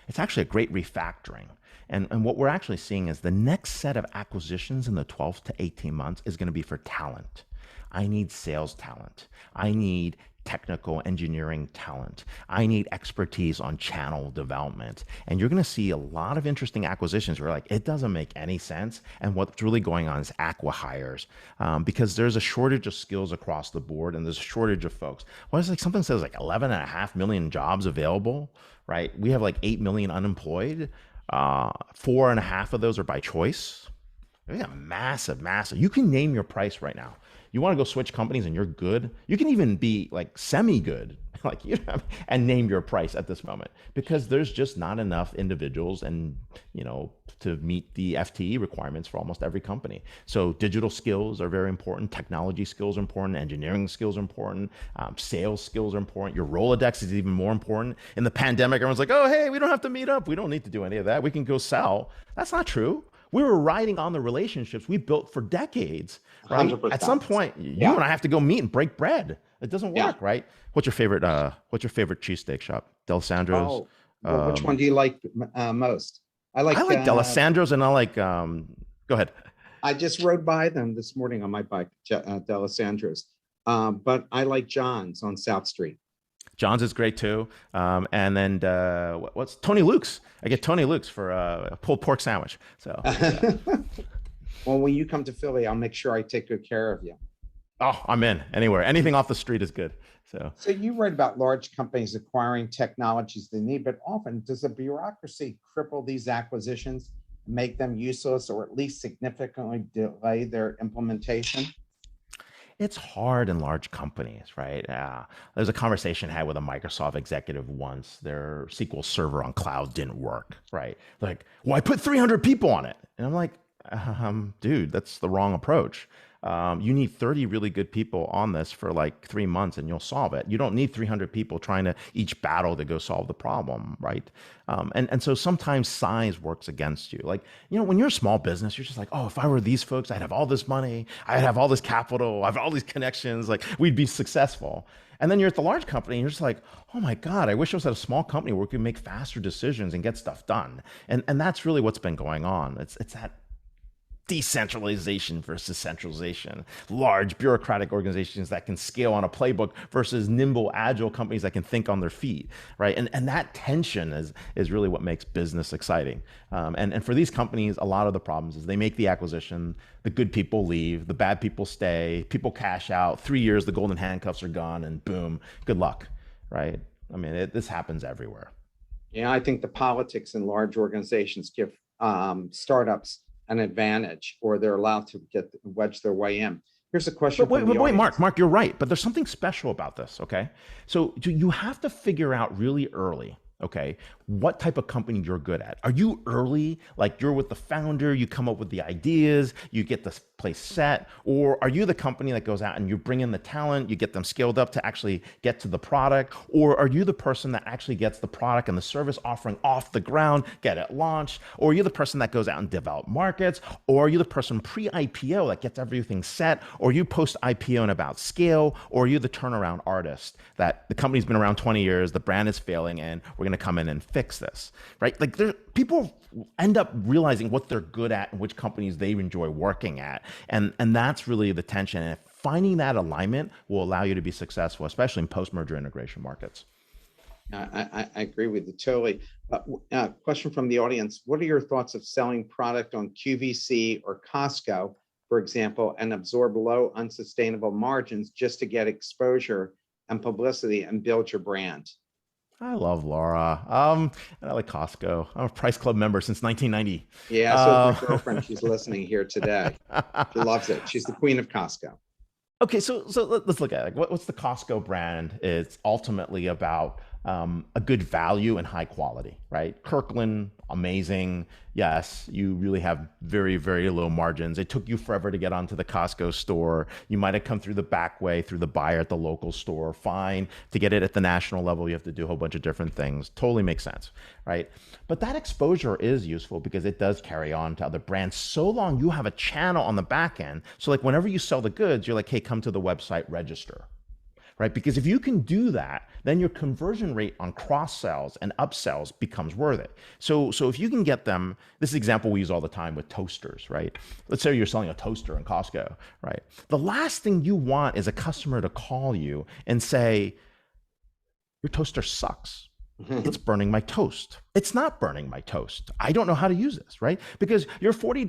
it's actually a great refactoring. And what we're actually seeing is the next set of acquisitions in the 12 to 18 months is going to be for talent. I need sales talent. I need technical engineering talent. I need expertise on channel development. And you're going to see a lot of interesting acquisitions where like, it doesn't make any sense. And what's really going on is acqui-hires because there's a shortage of skills across the board and there's a shortage of folks. Well, it's like something says like 11.5 million jobs available, right? We have like 8 million unemployed. 4.5 of those are by choice. Yeah, massive. You can name your price right now. You want to go switch companies and you're good. You can even be like semi-good, like and name your price at this moment because there's just not enough individuals and to meet the FTE requirements for almost every company. So digital skills are very important. Technology skills are important. Engineering skills are important. Sales skills are important. Your Rolodex is even more important. In the pandemic, everyone's like, "Oh, hey, we don't have to meet up. We don't need to do any of that. We can go sell." That's not true. we were riding on the relationships we built for decades, right? At some 100%. point, you Yeah. and I have to go meet and break bread. It doesn't Yeah. work, right? What's your favorite cheesesteak shop? D'Alessandro's. Oh, well, which one Um, do you like most? I I like, like D'Alessandro's, and I like. Go ahead. I just rode by them this morning on my bike, D'Alessandro's. But I like John's on South Street. John's is great too. And then what's Tony Luke's? I get Tony Luke's for a pulled pork sandwich. So yeah. Well, when you come to Philly, I'll make sure I take good care of you. Oh, I'm in anywhere. Anything off the street is good. So So you read about large companies acquiring technologies they need, but often does the bureaucracy cripple these acquisitions, make them useless, or at least significantly delay their implementation? it's hard in large companies, right? There's a conversation I had with a Microsoft executive once. Their SQL Server on cloud didn't work, right? Like, well, I put 300 people on it. And I'm like, dude, that's the wrong approach. You need 30 really good people on this for like 3 months and you'll solve it. You don't need 300 people trying to each battle to go solve the problem, right? And so sometimes size works against you. Like, when you're a small business, you're just like, oh, if I were these folks, I'd have all this money, I'd have all this capital, I have all these connections, like we'd be successful. And then you're at the large company and you're just like, oh my God, I wish I was at a small company where we could make faster decisions and get stuff done. And that's really what's been going on. It's that decentralization versus centralization, large bureaucratic organizations that can scale on a playbook versus nimble, agile companies that can think on their feet, right? And that tension is really what makes business exciting. And for these companies, a lot of the problems is they make the acquisition, the good people leave, the bad people stay, people cash out, 3 years, the golden handcuffs are gone, and boom, good luck, right? I mean, this happens everywhere. Yeah, I think the politics in large organizations give startups an advantage, or they're allowed to get wedge their way in. Here's a question But wait, from the wait, audience. Mark, you're right. But there's something special about this, okay? So you have to figure out really early, okay, what type of company you're good at. Are you early, like you're with the founder, you come up with the ideas, you get the place set, or are you the company that goes out and you bring in the talent, you get them scaled up to actually get to the product, or are you the person that actually gets the product and the service offering off the ground, get it launched, or are you the person that goes out and develop markets, or are you the person pre-IPO that gets everything set, or you post-IPO and about scale, or are you the turnaround artist that the company's been around 20 years, the brand is failing, and we're going to come in and fix this, right? Like people end up realizing what they're good at and which companies they enjoy working at. And that's really the tension. And finding that alignment will allow you to be successful, especially in post-merger integration markets. I agree with you totally. Question from the audience. What are your thoughts of selling product on QVC or Costco, for example, and absorb low unsustainable margins just to get exposure and publicity and build your brand? I love Laura. And I like Costco. I'm a Price Club member since 1990. Yeah, so is my girlfriend. She's listening here today. She loves it. She's the queen of Costco. Okay, so let's look at it. Like, what's the Costco brand? It's ultimately about a good value and high quality, right? Kirkland, amazing. Yes, you really have very, very low margins. It took you forever to get onto the Costco store. You might have come through the back way, through the buyer at the local store. Fine. To get it at the national level, you have to do a whole bunch of different things. Totally makes sense, right? But that exposure is useful because it does carry on to other brands so long you have a channel on the back end. So like whenever you sell the goods, you're like, hey, come to the website, register. Right? Because if you can do that, then your conversion rate on cross sells and upsells becomes worth it. So if you can get them, this is an example we use all the time with toasters, right? Let's say you're selling a toaster in Costco, right? The last thing you want is a customer to call you and say, your toaster sucks. It's burning my toast. It's not burning my toast. I don't know how to use this, right? Because your $40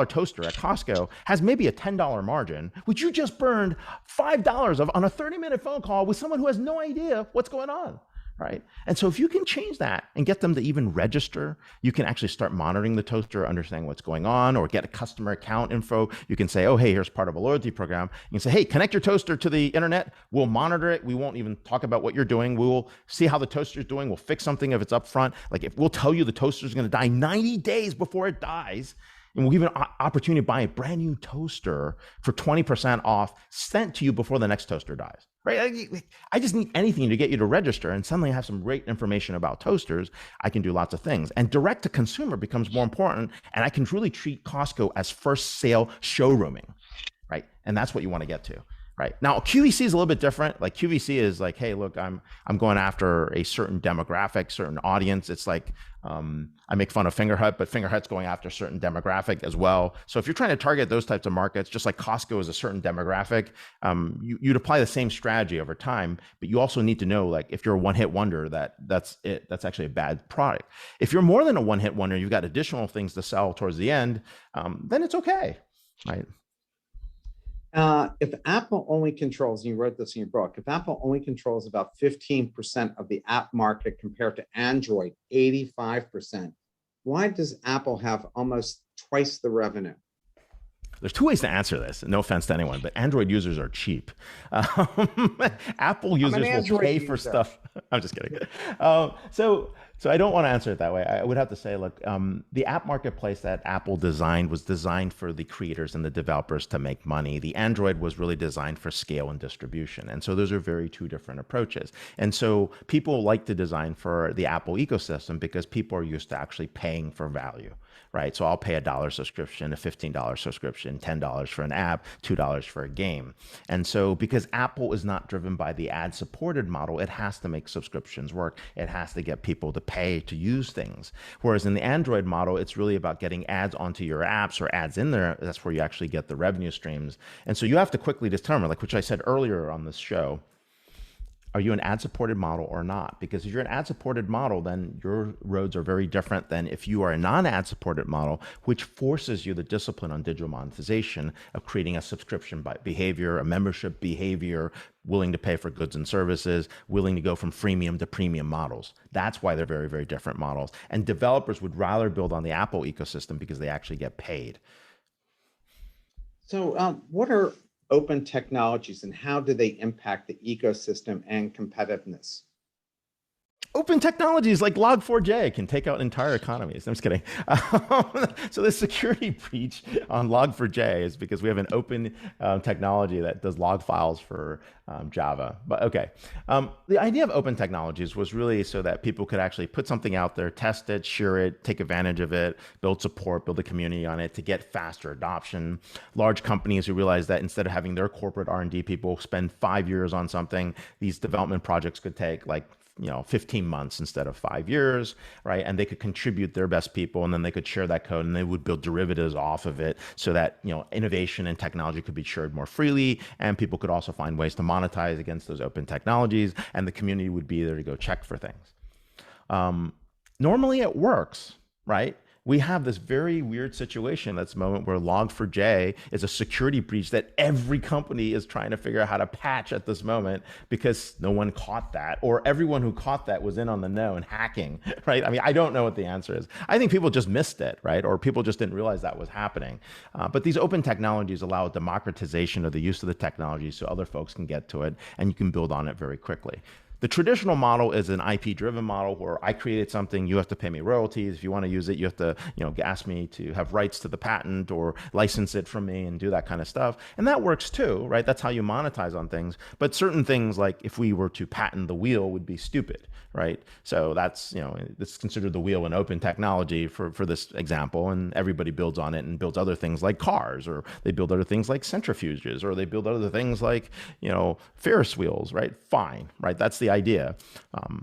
toaster at Costco has maybe a $10 margin, which you just burned $5 of on a 30-minute phone call with someone who has no idea what's going on, right? And so if you can change that and get them to even register, you can actually start monitoring the toaster, understanding what's going on, or get a customer account info. You can say, oh, hey, here's part of a loyalty program. You can say, hey, connect your toaster to the internet. We'll monitor it. We won't even talk about what you're doing. We'll see how the toaster's doing. We'll fix something if it's up front. Like if we'll tell you the toaster's going to die 90 days before it dies. And we'll give you an opportunity to buy a brand new toaster for 20% off sent to you before the next toaster dies. Right? I just need anything to get you to register, and suddenly I have some great information about toasters. I can do lots of things. And direct to consumer becomes more important, and I can really treat Costco as first sale showrooming, right? And that's what you want to get to. Right. Now, QVC is a little bit different. Like QVC is like, hey, look, I'm going after a certain demographic, certain audience. It's like I make fun of Fingerhut, but Fingerhut's going after a certain demographic as well. So if you're trying to target those types of markets, just like Costco is a certain demographic, you'd apply the same strategy over time. But you also need to know, like, if you're a one-hit wonder, that's it. That's actually a bad product. If you're more than a one-hit wonder, you've got additional things to sell towards the end, then it's okay, right? If Apple only controls, and you wrote this in your book, if Apple only controls about 15% of the app market compared to Android, 85%, why does Apple have almost twice the revenue? There's two ways to answer this. No offense to anyone, but Android users are cheap. Apple users will pay for stuff. I'm just kidding. So I don't want to answer it that way. I would have to say, look, the app marketplace that Apple designed was designed for the creators and the developers to make money. The Android was really designed for scale and distribution. And so those are very two different approaches. And so people like to design for the Apple ecosystem because people are used to actually paying for value. Right. So I'll pay $1 subscription, a $15 subscription, $10 for an app, $2 for a game. And so because Apple is not driven by the ad supported model, it has to make subscriptions work. It has to get people to pay to use things. Whereas in the Android model, it's really about getting ads onto your apps or ads in there. That's where you actually get the revenue streams. And so you have to quickly determine, like, which I said earlier on this show, are you an ad-supported model or not? Because if you're an ad-supported model, then your roads are very different than if you are a non-ad-supported model, which forces you the discipline on digital monetization of creating a subscription behavior, a membership behavior, willing to pay for goods and services, willing to go from freemium to premium models. That's why they're very, very different models. And developers would rather build on the Apple ecosystem because they actually get paid. So what are open technologies and how do they impact the ecosystem and competitiveness? Open technologies like Log4j can take out entire economies. I'm just kidding. So the security breach on Log4j is because we have an open technology that does log files for Java. But okay, the idea of open technologies was really so that people could actually put something out there, test it, share it, take advantage of it, build support, build a community on it to get faster adoption. Large companies who realize that instead of having their corporate R&D people spend 5 years on something, these development projects could take like 15 months instead of 5 years, right? And they could contribute their best people, and then they could share that code, and they would build derivatives off of it so that, innovation and technology could be shared more freely, and people could also find ways to monetize against those open technologies, and the community would be there to go check for things. Normally it works, right? We have this very weird situation at this moment where Log4j is a security breach that every company is trying to figure out how to patch at this moment because no one caught that, or everyone who caught that was in on the know and hacking, right? I mean, I don't know what the answer is. I think people just missed it, right? Or people just didn't realize that was happening. But these open technologies allow democratization of the use of the technology so other folks can get to it and you can build on it very quickly. The traditional model is an IP-driven model where I created something, you have to pay me royalties. If you want to use it, you have to, ask me to have rights to the patent or license it from me and do that kind of stuff. And that works too, right? That's how you monetize on things. But certain things, like if we were to patent the wheel, would be stupid, right? So that's, it's considered the wheel in open technology for this example, and everybody builds on it and builds other things like cars, or they build other things like centrifuges, or they build other things like, Ferris wheels, right? Fine, right? That's the idea.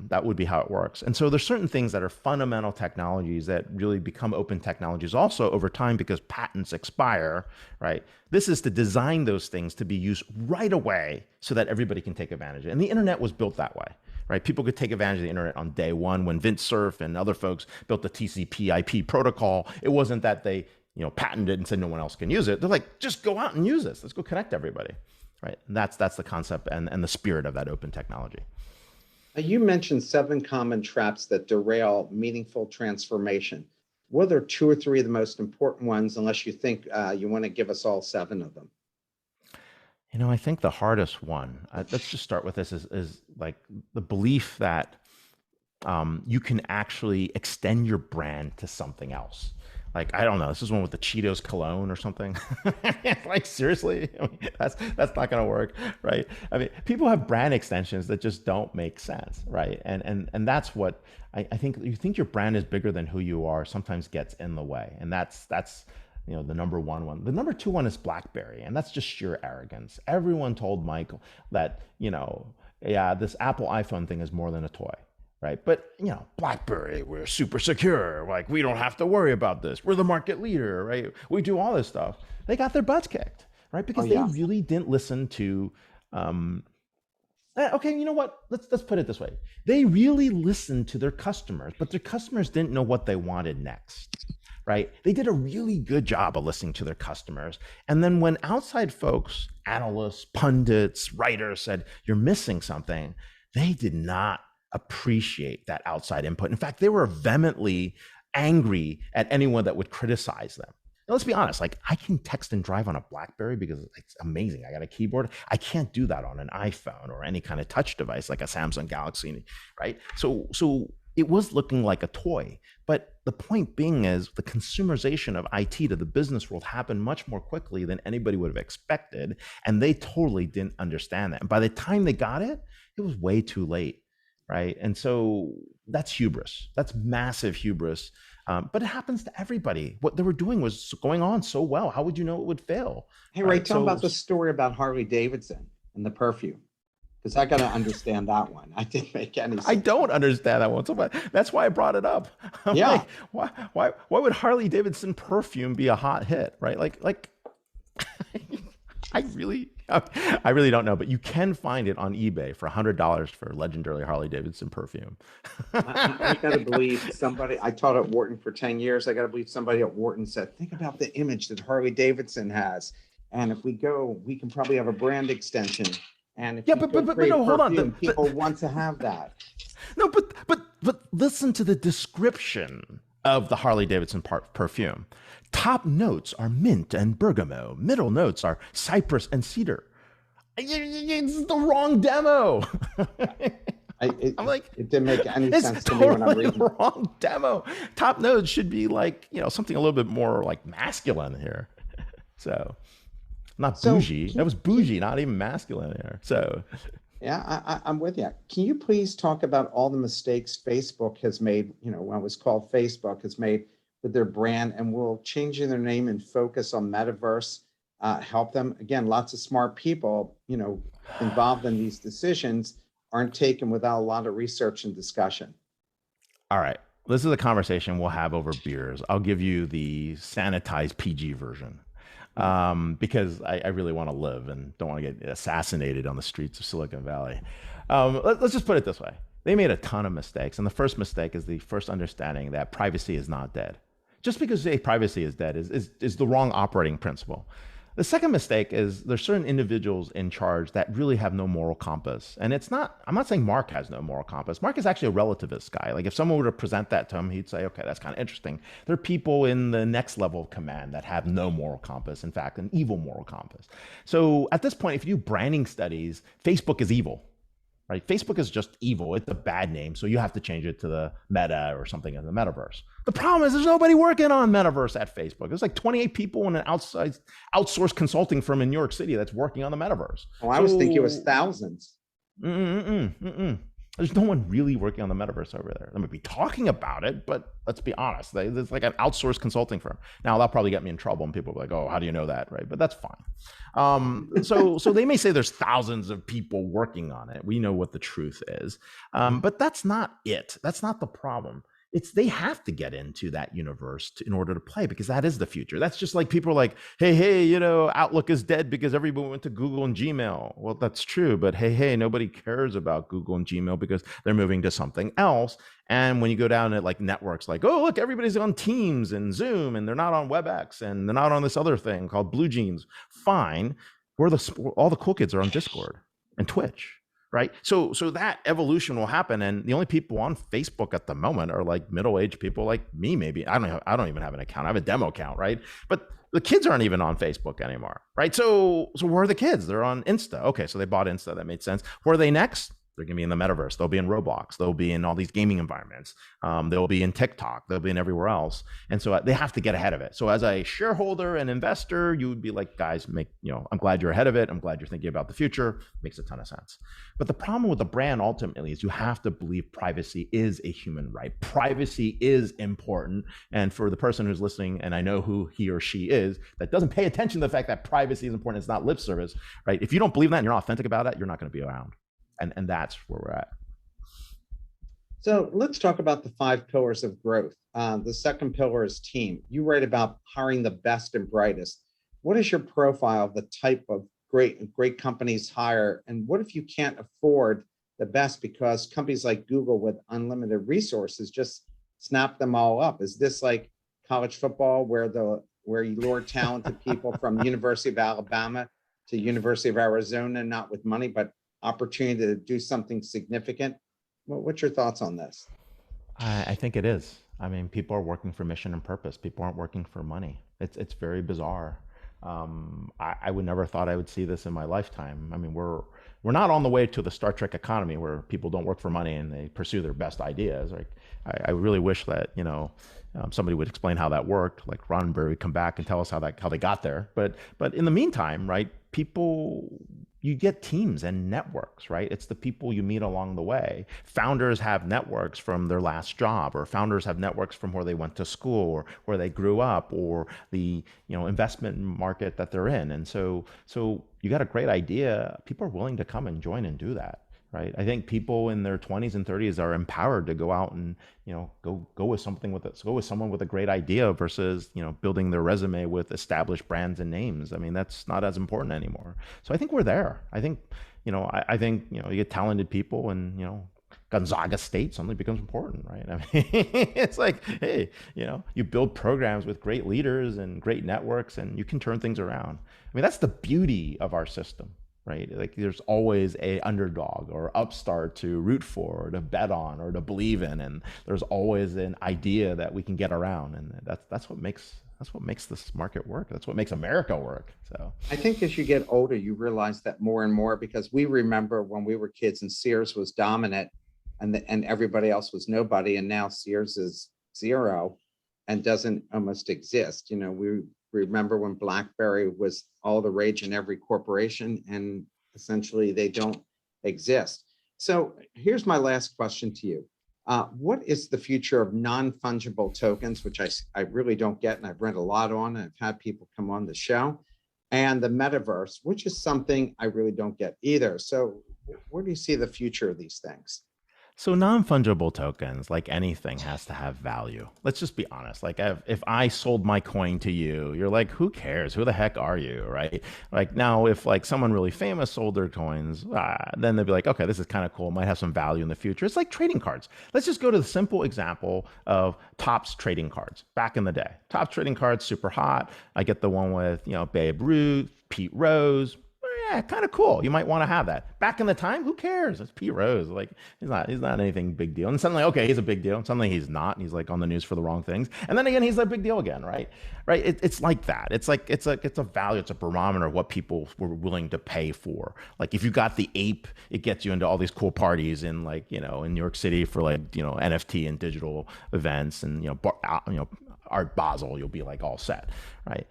That would be how it works. And so there's certain things that are fundamental technologies that really become open technologies also over time because patents expire, right? This is to design those things to be used right away so that everybody can take advantage of it. And the internet was built that way, right? People could take advantage of the internet on day one when Vint Cerf and other folks built the TCP/IP protocol. It wasn't that they, patented it and said no one else can use it. They're like, just go out and use this. Let's go connect everybody, right? And that's the concept and the spirit of that open technology. You mentioned 7 common traps that derail meaningful transformation. What are 2 or 3 of the most important ones, unless you think you want to give us all 7 of them? I think the hardest one, let's just start with this, is like the belief that you can actually extend your brand to something else, Like, I don't know, this is one with the Cheetos cologne or something. Like, seriously? I mean, that's not gonna work, right? I mean, people have brand extensions that just don't make sense, right? And that's what I think. You think your brand is bigger than who you are sometimes gets in the way. And that's the number one. The number two one is BlackBerry, and that's just sheer arrogance. Everyone told Michael that, yeah, this Apple iPhone thing is more than a toy, right? But BlackBerry, we're super secure. Like, we don't have to worry about this. We're the market leader, right? We do all this stuff. They got their butts kicked, right? Oh Because they yeah. really didn't listen to. Okay, you know what? Let's put it this way. They really listened to their customers, but their customers didn't know what they wanted next, right? They did a really good job of listening to their customers. And then when outside folks, analysts, pundits, writers said, you're missing something, they did not appreciate that outside input. In fact, they were vehemently angry at anyone that would criticize them. Now, let's be honest, like, I can text and drive on a BlackBerry because it's amazing. I got a keyboard. I can't do that on an iPhone or any kind of touch device like a Samsung Galaxy, right? So it was looking like a toy. But the point being is the consumerization of IT to the business world happened much more quickly than anybody would have expected. And they totally didn't understand that. And by the time they got it, it was way too late, right? And so that's hubris. That's massive hubris. But it happens to everybody. What they were doing was going on so well. How would you know it would fail? Hey Ray, Right. tell me So about the story about Harley Davidson and the perfume, because I got to understand that one. I didn't make any I sense. don't understand that one. So that's why I brought it up. I'm Yeah. like, why would Harley Davidson perfume be a hot hit? Right. Like I really don't know, but you can find it on eBay for $100 for legendary Harley Davidson perfume. I got to believe somebody, I taught at Wharton for 10 years. I got to believe somebody at Wharton said, think about the image that Harley Davidson has. And if we go, we can probably have a brand extension. And if Yeah, you but go but create no, hold on. perfume, people want to have that. No, but listen to the description of the Harley Davidson perfume. Top notes are mint and bergamot. Middle notes are cypress and cedar. It's the wrong demo. I, it, I'm like, it didn't make any it's sense to me when I'm totally reading. the wrong demo. Top notes should be like, something a little bit more like masculine here. So, not So, bougie. That was bougie, not even masculine here. So, yeah, I'm with you. Can you please talk about all the mistakes Facebook has made, when it was called Facebook, has made with their brand, and will changing their name and focus on metaverse help them? Again, lots of smart people, involved in these decisions aren't taken without a lot of research and discussion. all right. This is a conversation we'll have over beers. I'll give you the sanitized PG version because I really want to live and don't want to get assassinated on the streets of Silicon Valley. Let's just put it this way. They made a ton of mistakes. And the first mistake is the first understanding that privacy is not dead. Just because privacy is dead is the wrong operating principle. The second mistake is there's certain individuals in charge that really have no moral compass. And I'm not saying Mark has no moral compass. Mark is actually a relativist guy. Like, if someone were to present that to him, he'd say, okay, that's kind of interesting. There are people in the next level of command that have no moral compass. In fact, an evil moral compass. So at this point, if you do branding studies, Facebook is evil. Right? Facebook is just evil. It's a bad name. So you have to change it to the meta or something in the metaverse. The problem is there's nobody working on metaverse at Facebook. There's like 28 people in an outsourced consulting firm in New York City that's working on the metaverse. Oh, I was thinking it was thousands. There's no one really working on the metaverse over there. They might be talking about it, but let's be honest. It's like an outsourced consulting firm. Now, that'll probably get me in trouble, and people will be like, oh, how do you know that? Right? But that's fine. So they may say there's thousands of people working on it. We know what the truth is. But that's not it. That's not the problem. They have to get into that universe in order to play, because that is the future. That's just like people are like, hey, Outlook is dead because everyone went to Google and Gmail. Well, that's true, but hey, nobody cares about Google and Gmail because they're moving to something else. And when you go down to like networks, like, oh, look, everybody's on Teams and Zoom, and they're not on WebEx, and they're not on this other thing called Blue Jeans. Fine, all the cool kids are on Discord and Twitch. Right. So that evolution will happen. And the only people on Facebook at the moment are like middle-aged people like me, maybe. I don't even have an account. I have a demo account. Right. But the kids aren't even on Facebook anymore. Right. So where are the kids? They're on Insta. Okay. So they bought Insta. That made sense. Where are they next? They're going to be in the metaverse. They'll be in Roblox. They'll be in all these gaming environments. They'll be in TikTok. They'll be in everywhere else. And so they have to get ahead of it. So as a shareholder and investor, you would be like, guys, I'm glad you're ahead of it. I'm glad you're thinking about the future. Makes a ton of sense. But the problem with the brand ultimately is you have to believe privacy is a human right. Privacy is important. And for the person who's listening, and I know who he or she is, that doesn't pay attention to the fact that privacy is important, it's not lip service, right? If you don't believe that and you're not authentic about it, you're not going to be around. And that's where we're at. So let's talk about the 5 pillars of growth. The second pillar is team. You write about hiring the best and brightest. What is your profile of the type of great companies hire? And what if you can't afford the best because companies like Google with unlimited resources just snap them all up? Is this like college football where you lure talented people from University of Alabama to University of Arizona, not with money, but opportunity to do something significant? What's your thoughts on this? I think it is. I mean, people are working for mission and purpose. People aren't working for money. It's very bizarre. I would never thought I would see this in my lifetime. I mean, we're not on the way to the Star Trek economy where people don't work for money and they pursue their best ideas. Like, I really wish that somebody would explain how that worked. Like Roddenberry would come back and tell us how they got there. But in the meantime, right? You get teams and networks, right? It's the people you meet along the way. Founders have networks from their last job, or founders have networks from where they went to school or where they grew up, or the investment market that they're in. And so you got a great idea. People are willing to come and join and do that, right? I think people in their 20s and 30s are empowered to go out and go with someone with a great idea versus building their resume with established brands and names. I mean, that's not as important anymore. So I think we're there. I think I think you get talented people, and Gonzaga State suddenly becomes important, right? I mean, it's like, hey, you build programs with great leaders and great networks, and you can turn things around. I mean, that's the beauty of our system, right? Like, there's always a underdog or upstart to root for, or to bet on, or to believe in, and there's always an idea that we can get around, and that's what makes this market work. That's what makes America work. So I think as you get older, you realize that more and more, because we remember when we were kids and Sears was dominant, and everybody else was nobody, and now Sears is zero and doesn't almost exist. We remember when BlackBerry was all the rage in every corporation, and essentially they don't exist. So here's my last question to you. What is the future of non-fungible tokens, which I really don't get, and I've read a lot on, and I've had people come on the show, and the metaverse, which is something I really don't get either. So where do you see the future of these things? So non-fungible tokens, like anything, has to have value. Let's just be honest. Like, if I sold my coin to you, you're like, who cares? Who the heck are you, right? Like, now, if like someone really famous sold their coins, then they'd be like, okay, this is kind of cool. Might have some value in the future. It's like trading cards. Let's just go to the simple example of Topps trading cards back in the day. Topps trading cards, super hot. I get the one with Babe Ruth, Pete Rose. Yeah, kind of cool. You might want to have that. Back in the time, who cares? It's Pete Rose. Like, he's not anything big deal. And suddenly, okay, he's a big deal. And suddenly he's not. And he's like on the news for the wrong things. And then again, he's a big deal again, right? Right? It's like that. It's a value. It's a barometer of what people were willing to pay for. Like, if you got the ape, it gets you into all these cool parties in in New York City for NFT and digital events, and Art Basel, you'll be like all set, right?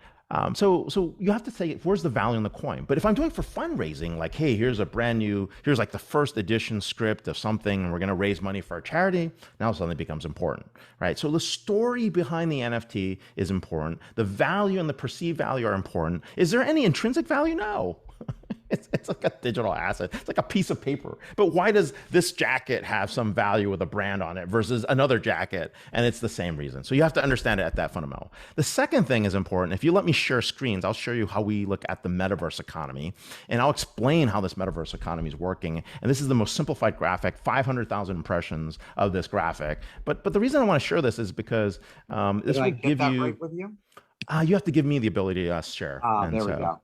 So you have to say, where's the value in the coin? But if I'm doing for fundraising, like, hey, here's like the first edition script of something, and we're going to raise money for a charity, now suddenly becomes important, right? So the story behind the NFT is important. The value and the perceived value are important. Is there any intrinsic value? No. It's like a digital asset. It's like a piece of paper. But why does this jacket have some value with a brand on it versus another jacket? And it's the same reason. So you have to understand it at that fundamental. The second thing is important. If you let me share screens, I'll show you how we look at the metaverse economy. And I'll explain how this metaverse economy is working. And this is the most simplified graphic, 500,000 impressions of this graphic. But the reason I want to share this is because this will give you... Right with you? You have to give me the ability to share. There we go.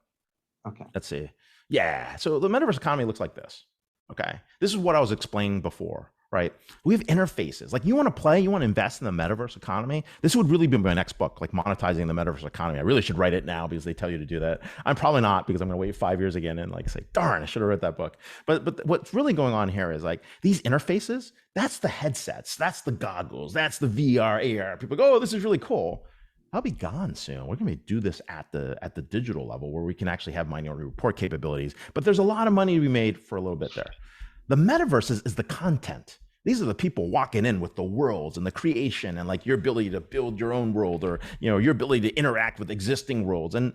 Okay. Let's see. Yeah. So the metaverse economy looks like this. Okay. This is what I was explaining before, right? We have interfaces. Like you want to play, you want to invest in the metaverse economy. This would really be my next book, like monetizing the metaverse economy. I really should write it now because they tell you to do that. I'm probably not because I'm going to wait 5 years again and like say, darn, I should have read that book. But what's really going on here is like these interfaces. That's the headsets. That's the goggles. That's the VR, AR. People go, oh, this is really cool. I'll be gone soon. We're going to do this at the digital level where we can actually have Minority Report capabilities. But there's a lot of money to be made for a little bit there. The metaverse is the content. These are the people walking in with the worlds and the creation and like your ability to build your own world or, you know, your ability to interact with existing worlds. And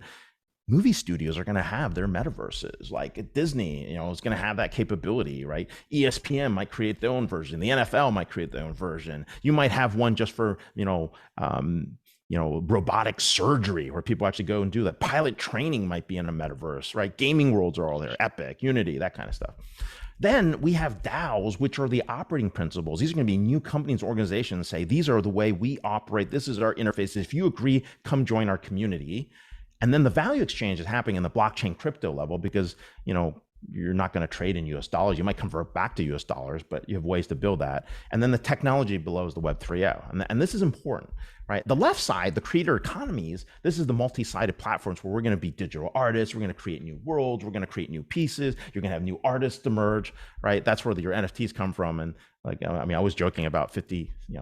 movie studios are going to have their metaverses. Like Disney, you know, is going to have that capability, right? ESPN might create their own version. The NFL might create their own version. You might have one just for, robotic surgery where people actually go and do that. Pilot training might be in a metaverse, right? Gaming worlds are all there, Epic, Unity, that kind of stuff. Then we have DAOs, which are the operating principles. These are going to be new companies, organizations say, these are the way we operate. This is our interface. If you agree, come join our community. And then the value exchange is happening in the blockchain crypto level because, you know, you're not going to trade in US dollars. You might convert back to US dollars, but you have ways to build that. And then the technology below is the Web 3.0. And this is important, right? The left side, the creator economies, this is the multi-sided platforms where we're going to be digital artists. We're going to create new worlds. We're going to create new pieces. You're going to have new artists emerge, right? That's where your NFTs come from. And like, I mean, I was joking about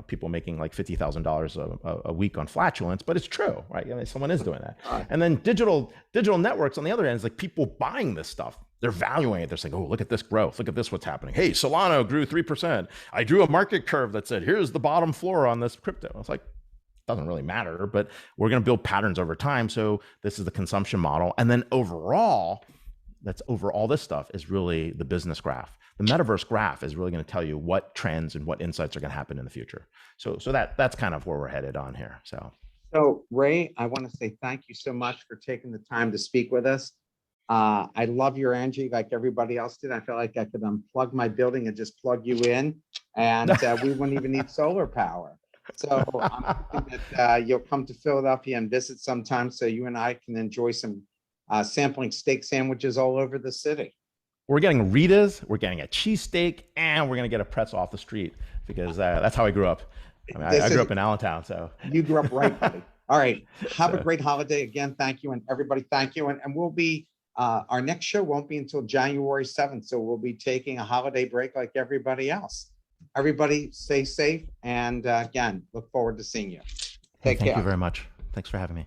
people making like $50,000 a week on flatulence, but it's true, right? I mean, someone is doing that. And then digital networks on the other end is like people buying this stuff. They're valuing it. They're saying, oh, look at this growth. Look at this, what's happening. Hey, Solana grew 3%. I drew a market curve that said, here's the bottom floor on this crypto. It's like, doesn't really matter, but we're going to build patterns over time. So this is the consumption model. And then overall, that's over all this stuff is really the business graph. The metaverse graph is really going to tell you what trends and what insights are going to happen in the future. So that's kind of where we're headed on here. So Ray, I want to say thank you so much for taking the time to speak with us. I love your energy like everybody else did. I feel like I could unplug my building and just plug you in and we wouldn't even need solar power. So I'm hoping that you'll come to Philadelphia and visit sometime so you and I can enjoy some sampling steak sandwiches all over the city. We're getting Rita's, we're getting a cheesesteak, and we're going to get a pretzel off the street because that's how I grew up. I mean, I grew up in Allentown. So you grew up right, buddy. All right. Have a great holiday. Again, thank you. And everybody, thank you. And we'll be our next show won't be until January 7th. So we'll be taking a holiday break like everybody else. Everybody stay safe. And again, look forward to seeing you. Thank you very much. Thanks for having me.